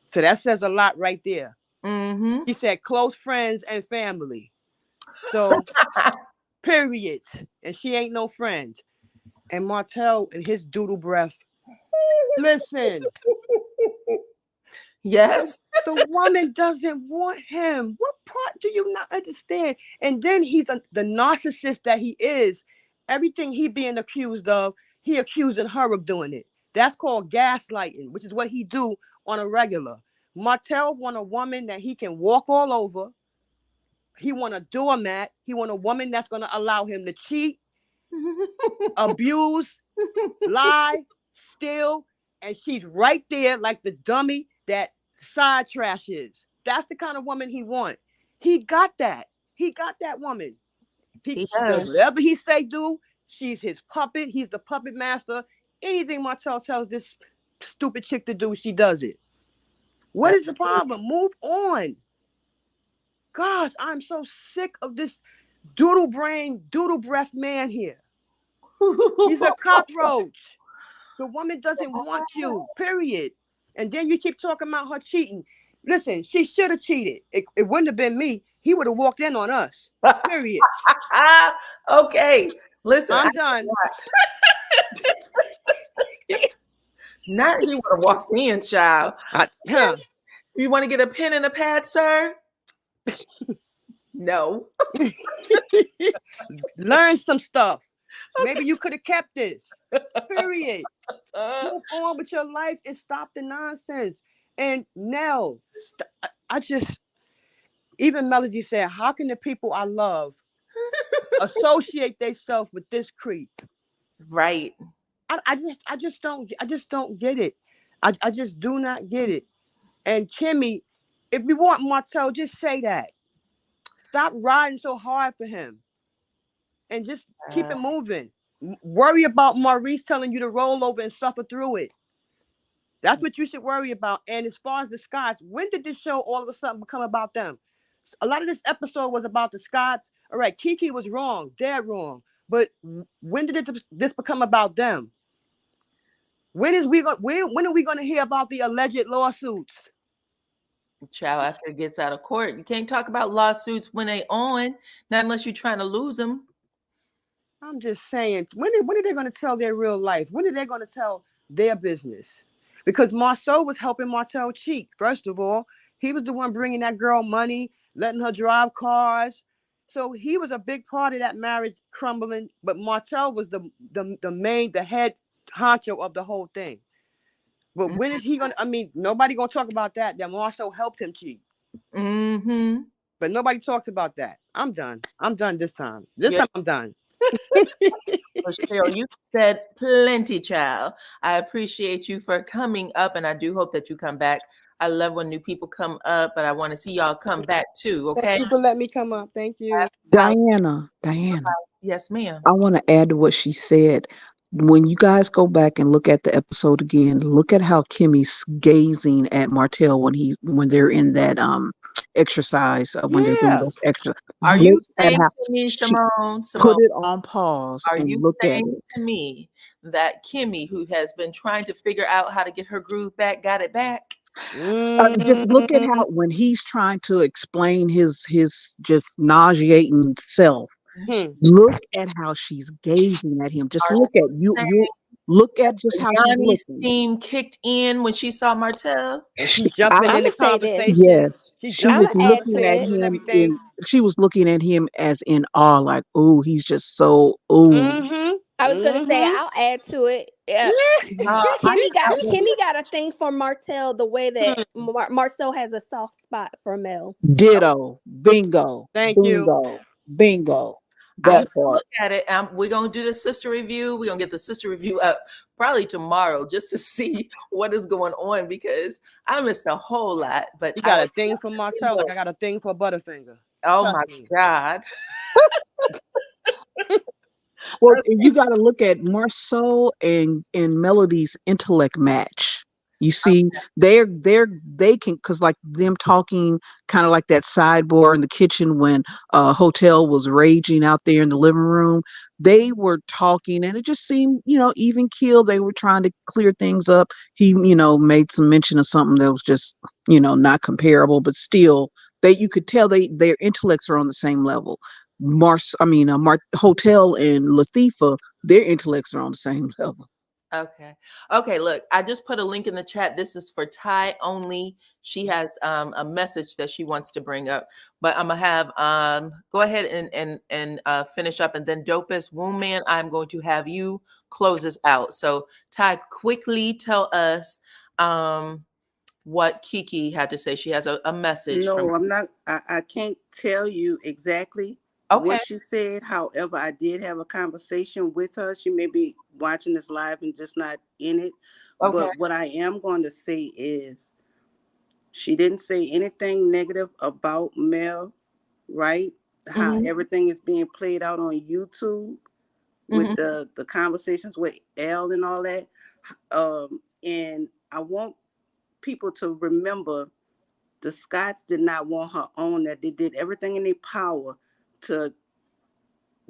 So that says a lot right there. She said close friends and family. So, period. And she ain't no friend. And Martell and his doodle breath. Listen. Yes. The woman doesn't want him. What part do you not understand? And then he's the narcissist that he is. Everything he being accused of, he accusing her of doing it. That's called gaslighting, which is what he do on a regular. Martell want a woman that he can walk all over. He want a doormat. He want a woman that's going to allow him to cheat, abuse, lie, steal. And she's right there like the dummy that side trash is. That's the kind of woman he want. He got that. He got that woman. She does whatever he say do. She's his puppet. He's the puppet master. Anything Martell tells this stupid chick to do, she does it. What is the problem? Move on. Gosh, I'm so sick of this doodle brain, doodle breath man here. He's a cockroach. The woman doesn't want you, period. And then you keep talking about her cheating. Listen, she should have cheated. It wouldn't have been me. He would have walked in on us, period. Okay, listen. I'm done. Not he would have walked in, child. You want to get a pen and a pad, sir? No. Learn some stuff. Okay. Maybe you could have kept this. Period. Move on with your life and stop the nonsense. And now, even Melody said, how can the people I love associate themselves with this creep? Right. I just don't get it. I just do not get it. And Kimmy, if you want Martell, just say that. Stop riding so hard for him. And just keep it moving. Worry about Maurice telling you to roll over and suffer through it. That's what you should worry about. And as far as the Scots, when did this show all of a sudden become about them? A lot of this episode was about the Scots. All right, Kiki was wrong, dead wrong. But when did this become about them? When are we going to hear about the alleged lawsuits? Child, after it gets out of court, you can't talk about lawsuits when they on, not unless you're trying to lose them. I'm just saying, when are they going to tell their real life? When are they going to tell their business. Because Marceau was helping Martel cheat. First of all, he was the one bringing that girl money, letting her drive cars. So he was a big part of that marriage crumbling. But Martel was the head honcho of the whole thing. But when is he gonna? I mean, nobody gonna talk about that. That Marceau helped him cheat. Mm-hmm. But nobody talks about that. I'm done. I'm done this time. This Yeah. time I'm done. Cheryl, you said plenty, child. I appreciate you for coming up, and I do hope that you come back. I love when new people come up, but I want to see y'all come back too. Okay. Thank you for letting me come up. Thank you. Diana, Yes, ma'am. I want to add to what she said. When you guys go back and look at the episode again, look at how Kimmy's gazing at Martell when they're in that exercise, when they're doing Yeah. those extra. Are you Look at saying how to me, she Simone, put it on pause are and you look at saying it. to me that Kimmy, who has been trying to figure out how to get her groove back, got it back? Just look at Mm. how when he's trying to explain his just nauseating self. Hmm. Look at how she's gazing at him. Just Are look at you you. saying You look at just how she's Yanni's looking. steam kicked in when she saw Martell? And she jumping I in the I'ma say this. conversation. Yes, She she jumping was in I'ma the add looking to at it. conversation and him everything. in. She was looking at him as in awe, like, oh, he's just so oh. Mm-hmm. I was gonna say Mm-hmm. I'll add to it. No, I Kimmy got a thing for Martell the way that Hmm. Marcel has a soft spot for Mel. Ditto, bingo, Thank you. bingo, bingo. I'm That gonna part. look at it. We're gonna do the sister review. We're gonna get the sister review up probably tomorrow just to see what is going on because I missed a whole lot. But You I got a thing for Martell, like I got a thing for Butterfinger. oh Trust my me. God. Well, you got to look at Marceau and Melody's intellect match. You see, they can because like them talking kind of like that sidebar in the kitchen when Hotel was raging out there in the living room. They were talking, and it just seemed even keel. They were trying to clear things up. He made some mention of something that was just not comparable, but still you could tell their intellects are on the same level. Hotel and Latifah, their intellects are on the same level. Okay. Okay, look, I just put a link in the chat. This is for Ty only. She has a message that she wants to bring up. But I'm gonna have go ahead and finish up, and then Dopest Womb Man, I'm going to have you close us out. So Ty, quickly tell us what Kiki had to say. She has a message from No, I'm not. I can't tell you exactly Okay. what she said. However, I did have a conversation with her. She may be watching this live and just not in it. Okay. But what I am going to say is she didn't say anything negative about Mel, right? How Mhm. everything is being played out on YouTube with Mhm. the conversations with Elle and all that. And I want people to remember the Scots did not want her on that. They did everything in their power to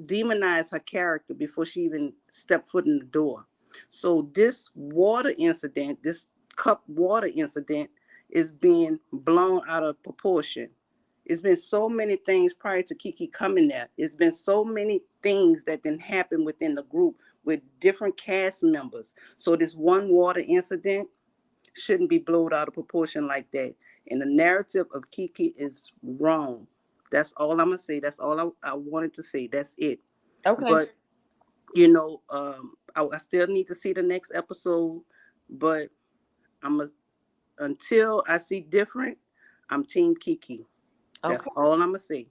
demonize her character before she even stepped foot in the door. So this water incident, this cup water incident, is being blown out of proportion. It's been so many things prior to Kiki coming there. It's been so many things that didn't happen within the group with different cast members. So this one water incident shouldn't be blown out of proportion like that. And the narrative of Kiki is wrong. That's all I'm gonna say. That's all I wanted to say. That's it. Okay. But I still need to see the next episode. But until I see different, I'm Team Kiki. That's Okay. all I'm gonna say.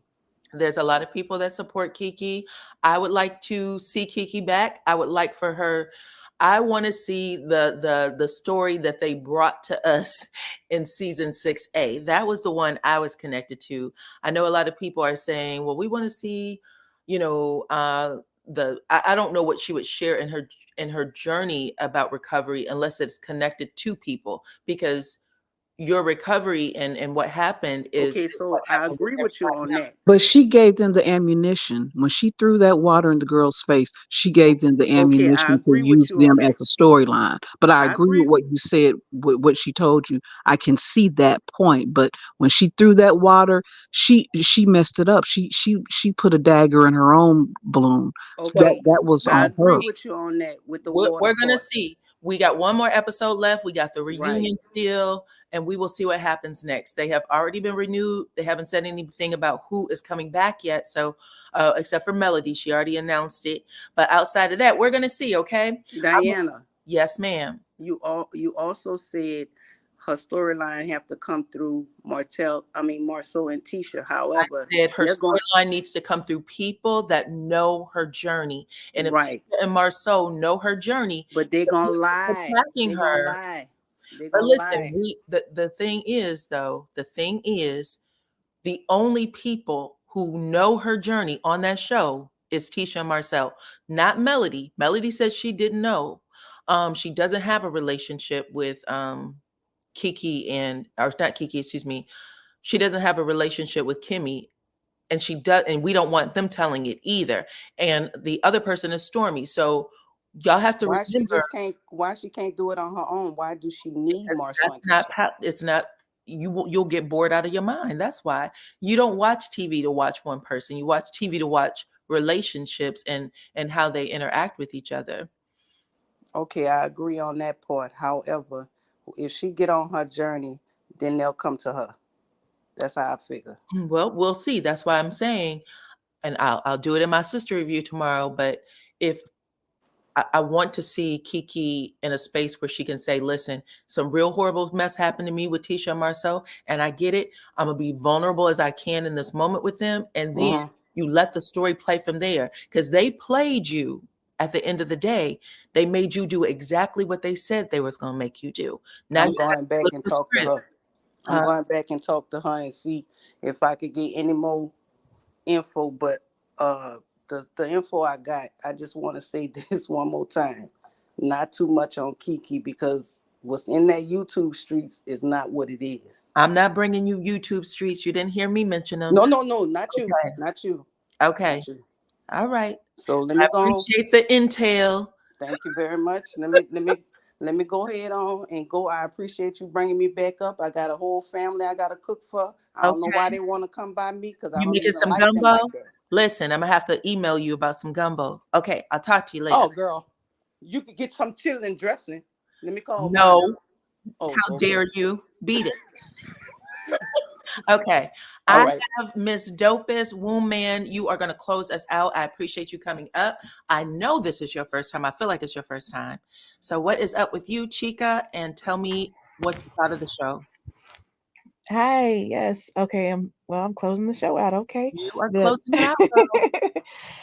There's a lot of people that support Kiki. I would like to see Kiki back. I would like for her. I want to see the story that they brought to us in season 6A. That was the one I was connected to. I know a lot of people are saying, well, we want to see, I don't know what she would share in her journey about recovery unless it's connected to people, because your recovery and what happened is Okay, what so I happened with agree with you everybody on that. But she gave them the ammunition. When she threw that water in the girl's face, she gave them the Okay, I ammunition to agree with use you them on that. as a storyline. But I I agree with agree. what you said, with what she told you. I can see that point. But when she threw that water, she messed it up. She put a dagger in her own balloon. So That Okay, that was I on agree her. with you on that with the we're water gonna part. see. We got one more episode left. We got the Right. reunion still, and we will see what happens next. They have already been renewed. They haven't said anything about who is coming back yet. So, except for Melody, she already announced it. But outside of that, we're gonna see. Okay, Diana, yes, ma'am. you also said her storyline have to come through Marceau and Tisha. I However, said her they're going storyline needs to come through people that know her journey, and if right, Tisha and Marceau know her journey, but they're then gonna who's lie. attacking They're gonna her. lie. They're But gonna listen, lie. the thing is though, the thing is the only people who know her journey on that show is Tisha and Marcel, not Melody. Melody said she didn't know. She doesn't have a relationship with Kiki or not Kiki, excuse me. She doesn't have a relationship with Kimmy, and she does, and we don't want them telling it either. And the other person is Stormy. So y'all have to remember Why she can't do it on her own? Why do she need Marceau and that's not Tisha? how it's not you'll get bored out of your mind. That's why you don't watch TV to watch one person. You watch TV to watch relationships and how they interact with each other. Okay, I agree on that part. However, if she get on her journey, then they'll come to her. That's how I figure. Well, we'll see. That's why I'm saying, and I'll do it in my sister review tomorrow. But if I want to see Kiki in a space where she can say, listen, some real horrible mess happened to me with Tisha and Marcel, and I get it. I'm going to be vulnerable as I can in this moment with them. And then you let the story play from there, because they played you. At the end of the day, they made you do exactly what they said they was going to make you do. Now I'm you have going to back flip and the talk to script. her. I'm going back and talk to her and see if I could get any more info. But the info I got, I just want to say this one more time. Not too much on Kiki, because what's in that YouTube streets is not what it is. I'm not bringing you YouTube streets. You didn't hear me mention them. No, not you. Okay. Not you. Okay. Not you. All right. So let I me go. appreciate the intel. Thank you very much. Let me go ahead on and go. I appreciate you bringing me back up. I got a whole family I got to cook for. I don't know why Okay. they want to come by me, because I You don't making even some like them gumbo? like that. Listen, I'm gonna have to email you about some gumbo. Okay, I'll talk to you later. Oh, girl, you could get some chili and dressing. Let me call No, mine. Oh, how okay. dare you? Beat it. Okay, All I right. have Miss Dopest Womb Man. You are gonna close us out. I appreciate you coming up. I know this is your first time. I feel like it's your first time. So, what is up with you, Chica? And tell me what you thought of the show. Hi, yes. Okay, I'm closing the show out, okay. You are The closing it out, though.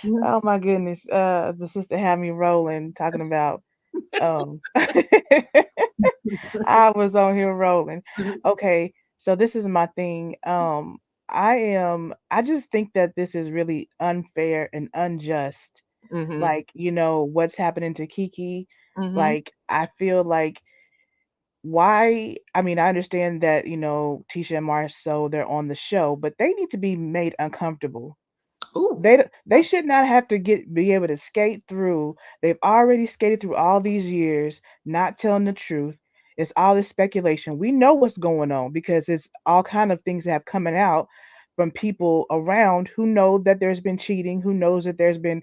Mhm. Oh my goodness. The sister had me rolling talking about I was on here rolling. Okay, so this is my thing. I just think that this is really unfair and unjust. Mhm. Like, what's happening to Kiki. Mhm. Like, I feel like why I mean, I understand that, Tisha and Marceau, they're on the show, but they need to be made uncomfortable. Ooh. They should not have to be able to skate through. They've already skated through all these years, not telling the truth. It's all this speculation. We know what's going on because it's all kind of things that have coming out from people around who know that there's been cheating, who knows that there's been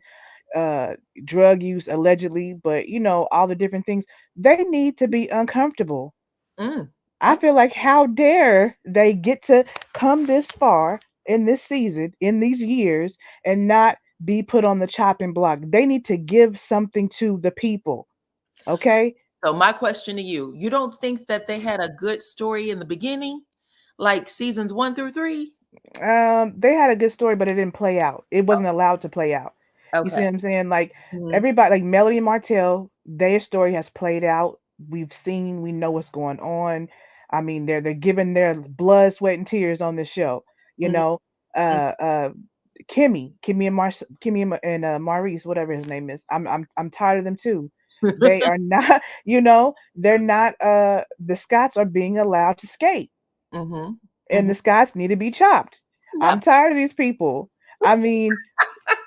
uh drug use allegedly, but all the different things. They need to be uncomfortable. Mm. I feel like how dare they get to come this far in this season, in these years, and not be put on the chopping block. They need to give something to the people. Okay? So my question to you, you don't think that they had a good story in the beginning, like seasons 1 through 3? They had a good story, but it didn't play out. It wasn't allowed to play out. You see Okay. what I'm saying? Like Mhm. everybody, like Melody and Martell, their story has played out. We know what's going on. I mean, they're giving their blood, sweat, and tears on this show. You Mhm. know, uh, Kimmy and Kimmy and Maurice, whatever his name is. I'm tired of them too. They are not, they're not. The Scots are being allowed to skate, Mhm. and Mhm. the Scots need to be chopped. No. I'm tired of these people. I mean,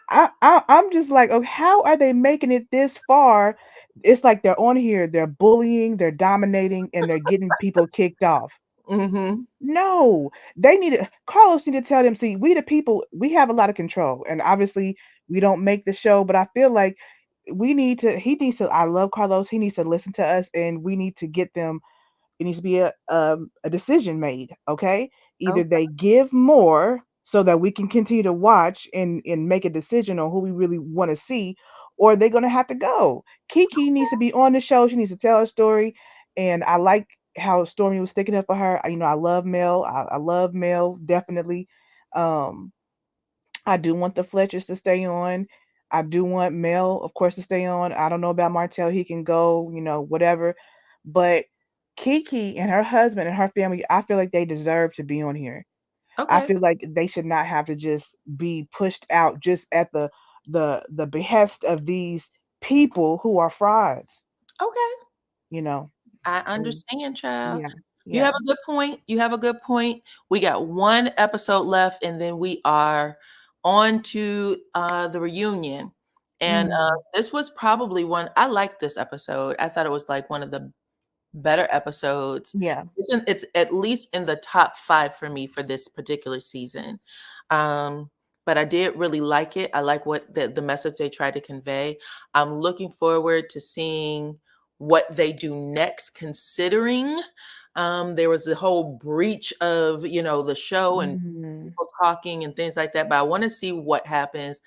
I'm just like, oh, how are they making it this far? It's like they're on here, they're bullying, they're dominating, and they're getting people kicked off. Mhm. No, they need to. Carlos need to tell them. See, we the people, we have a lot of control, and obviously we don't make the show, but I feel like he needs to, I love Carlos. He needs to listen to us, and we need to get them. It needs to be a decision made. Okay. Either Okay. they give more so that we can continue to watch and make a decision on who we really want to see, or they're going to have to go. Kiki needs to be on the show. She needs to tell her story. And I like how Stormy was sticking up for her. You know, I love Mel. I love Mel, definitely. Um, I do want the Fletchers to stay on. I do want Mel, of course, to stay on. I don't know about Martell. He can go, you know, whatever. But Kiki and her husband and her family, I feel like they deserve to be on here. I Okay. feel like they should not have to just be pushed out just at the behest of these people who are frauds, Okay. you know. I And understand, child. yeah, You have yeah. a good point. You have a good point. We got one episode left, and then we are on to the reunion. And Mm, this was probably one I liked this episode. I thought it was like one of the better episodes. yeah. It's at least in the top 5 for me for this particular season. Um, but I did really like it. I like what the message they tried to convey. I'm looking forward to seeing what they do next, considering there was the whole breach of, you know, the show and Mm, people talking and things like that. But I want to see what happens.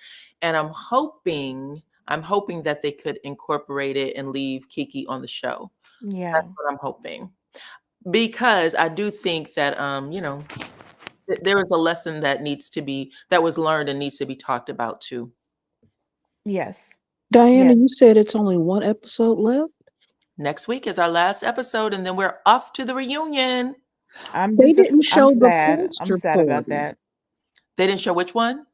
And I'm hoping that they could incorporate it and leave Kiki on the show. That's yeah. what I'm hoping. Because I do think that you know, there is a lesson that was learned and needs to be talked about too. Yes. Diana, Yes. you said it's only one episode left. Next week is our last episode, and then we're off to the reunion. They didn't I'm show the sad. I'm pastor sad about party. that. They didn't show which one?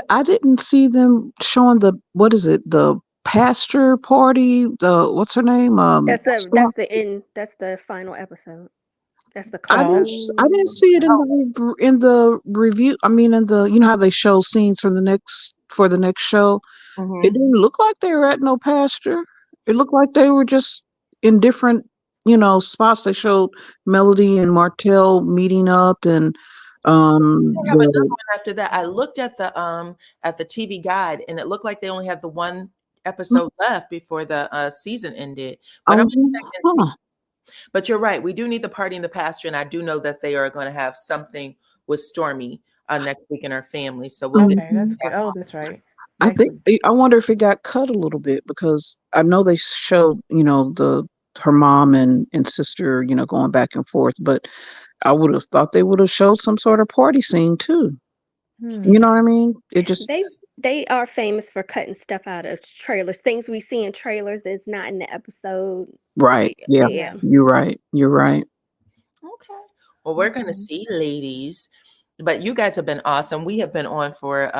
I didn't see them showing the, what is it, the pastor party, the, what's her name? That's the end. That's the final episode. That's the closeout. I didn't Oh, see it in the review. I mean, in the, you know how they show scenes from the next show. It Mhm. didn't look like they were at no pasture. It looked like they were just in different, spots. They showed Melody and Martell meeting up, and They have another the one after that. I looked at the TV guide, and it looked like they only had the one episode left before the season ended. But I'm oh, gonna check and see. huh. But you're right. We do need the party in the pasture, and I do know that they are going to have something with Stormy next week in her family. So we'll get okay, that's Mhm. good. Oh, that's right. I Next think week. I wonder if it got cut a little bit because I know they showed, the her mom and sister, going back and forth, but I would have thought they would have showed some sort of party scene too. You Hmm. know what I mean? It just They are famous for cutting stuff out of trailers. Things we see in trailers that's not in the episode. right. Yeah, Yeah. Yeah. you're right. You're right. Okay. Well, we're going to Okay. see, ladies. But you guys have been awesome. We have been on for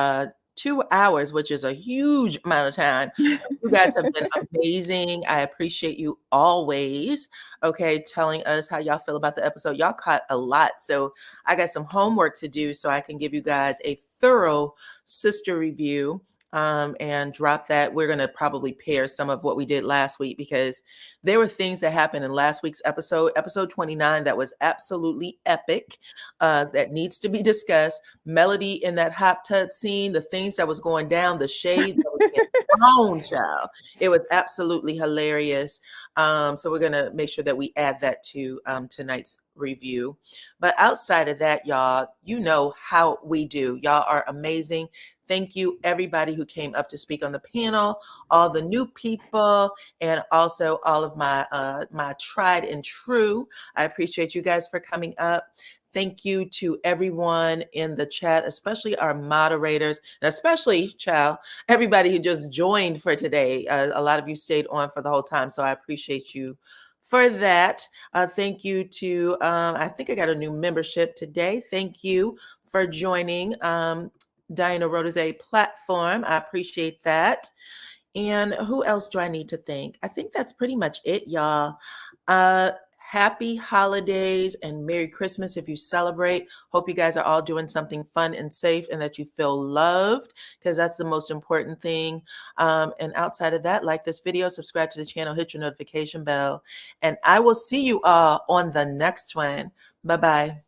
2 hours, which is a huge amount of time. You guys have been amazing. I appreciate you always. Okay, telling us how y'all feel about the episode. Y'all caught a lot. So I got some homework to do so I can give you guys a thorough sister review. And drop that. We're going to probably pair some of what we did last week because there were things that happened in last week's episode 29, that was absolutely epic, that needs to be discussed. Melody in that hot tub scene, the things that was going down, the shade that was being thrown, child. It was absolutely hilarious. So we're going to make sure that we add that to tonight's review. But outside of that, y'all, you know how we do. Y'all are amazing. Thank you, everybody who came up to speak on the panel, all the new people, and also all of my my tried and true. I appreciate you guys for coming up. Thank you to everyone in the chat, especially our moderators, and especially, child, everybody who just joined for today. A lot of you stayed on for the whole time, so I appreciate you for that. Thank you to, I think I got a new membership today. Thank you for joining DYANAROZAY platform. I appreciate that. And who else do I need to thank? I think that's pretty much it, y'all. Happy holidays and Merry Christmas if you celebrate. Hope you guys are all doing something fun and safe and that you feel loved, because that's the most important thing. And outside of that, like this video, subscribe to the channel, hit your notification bell, and I will see you all on the next one. Bye-bye.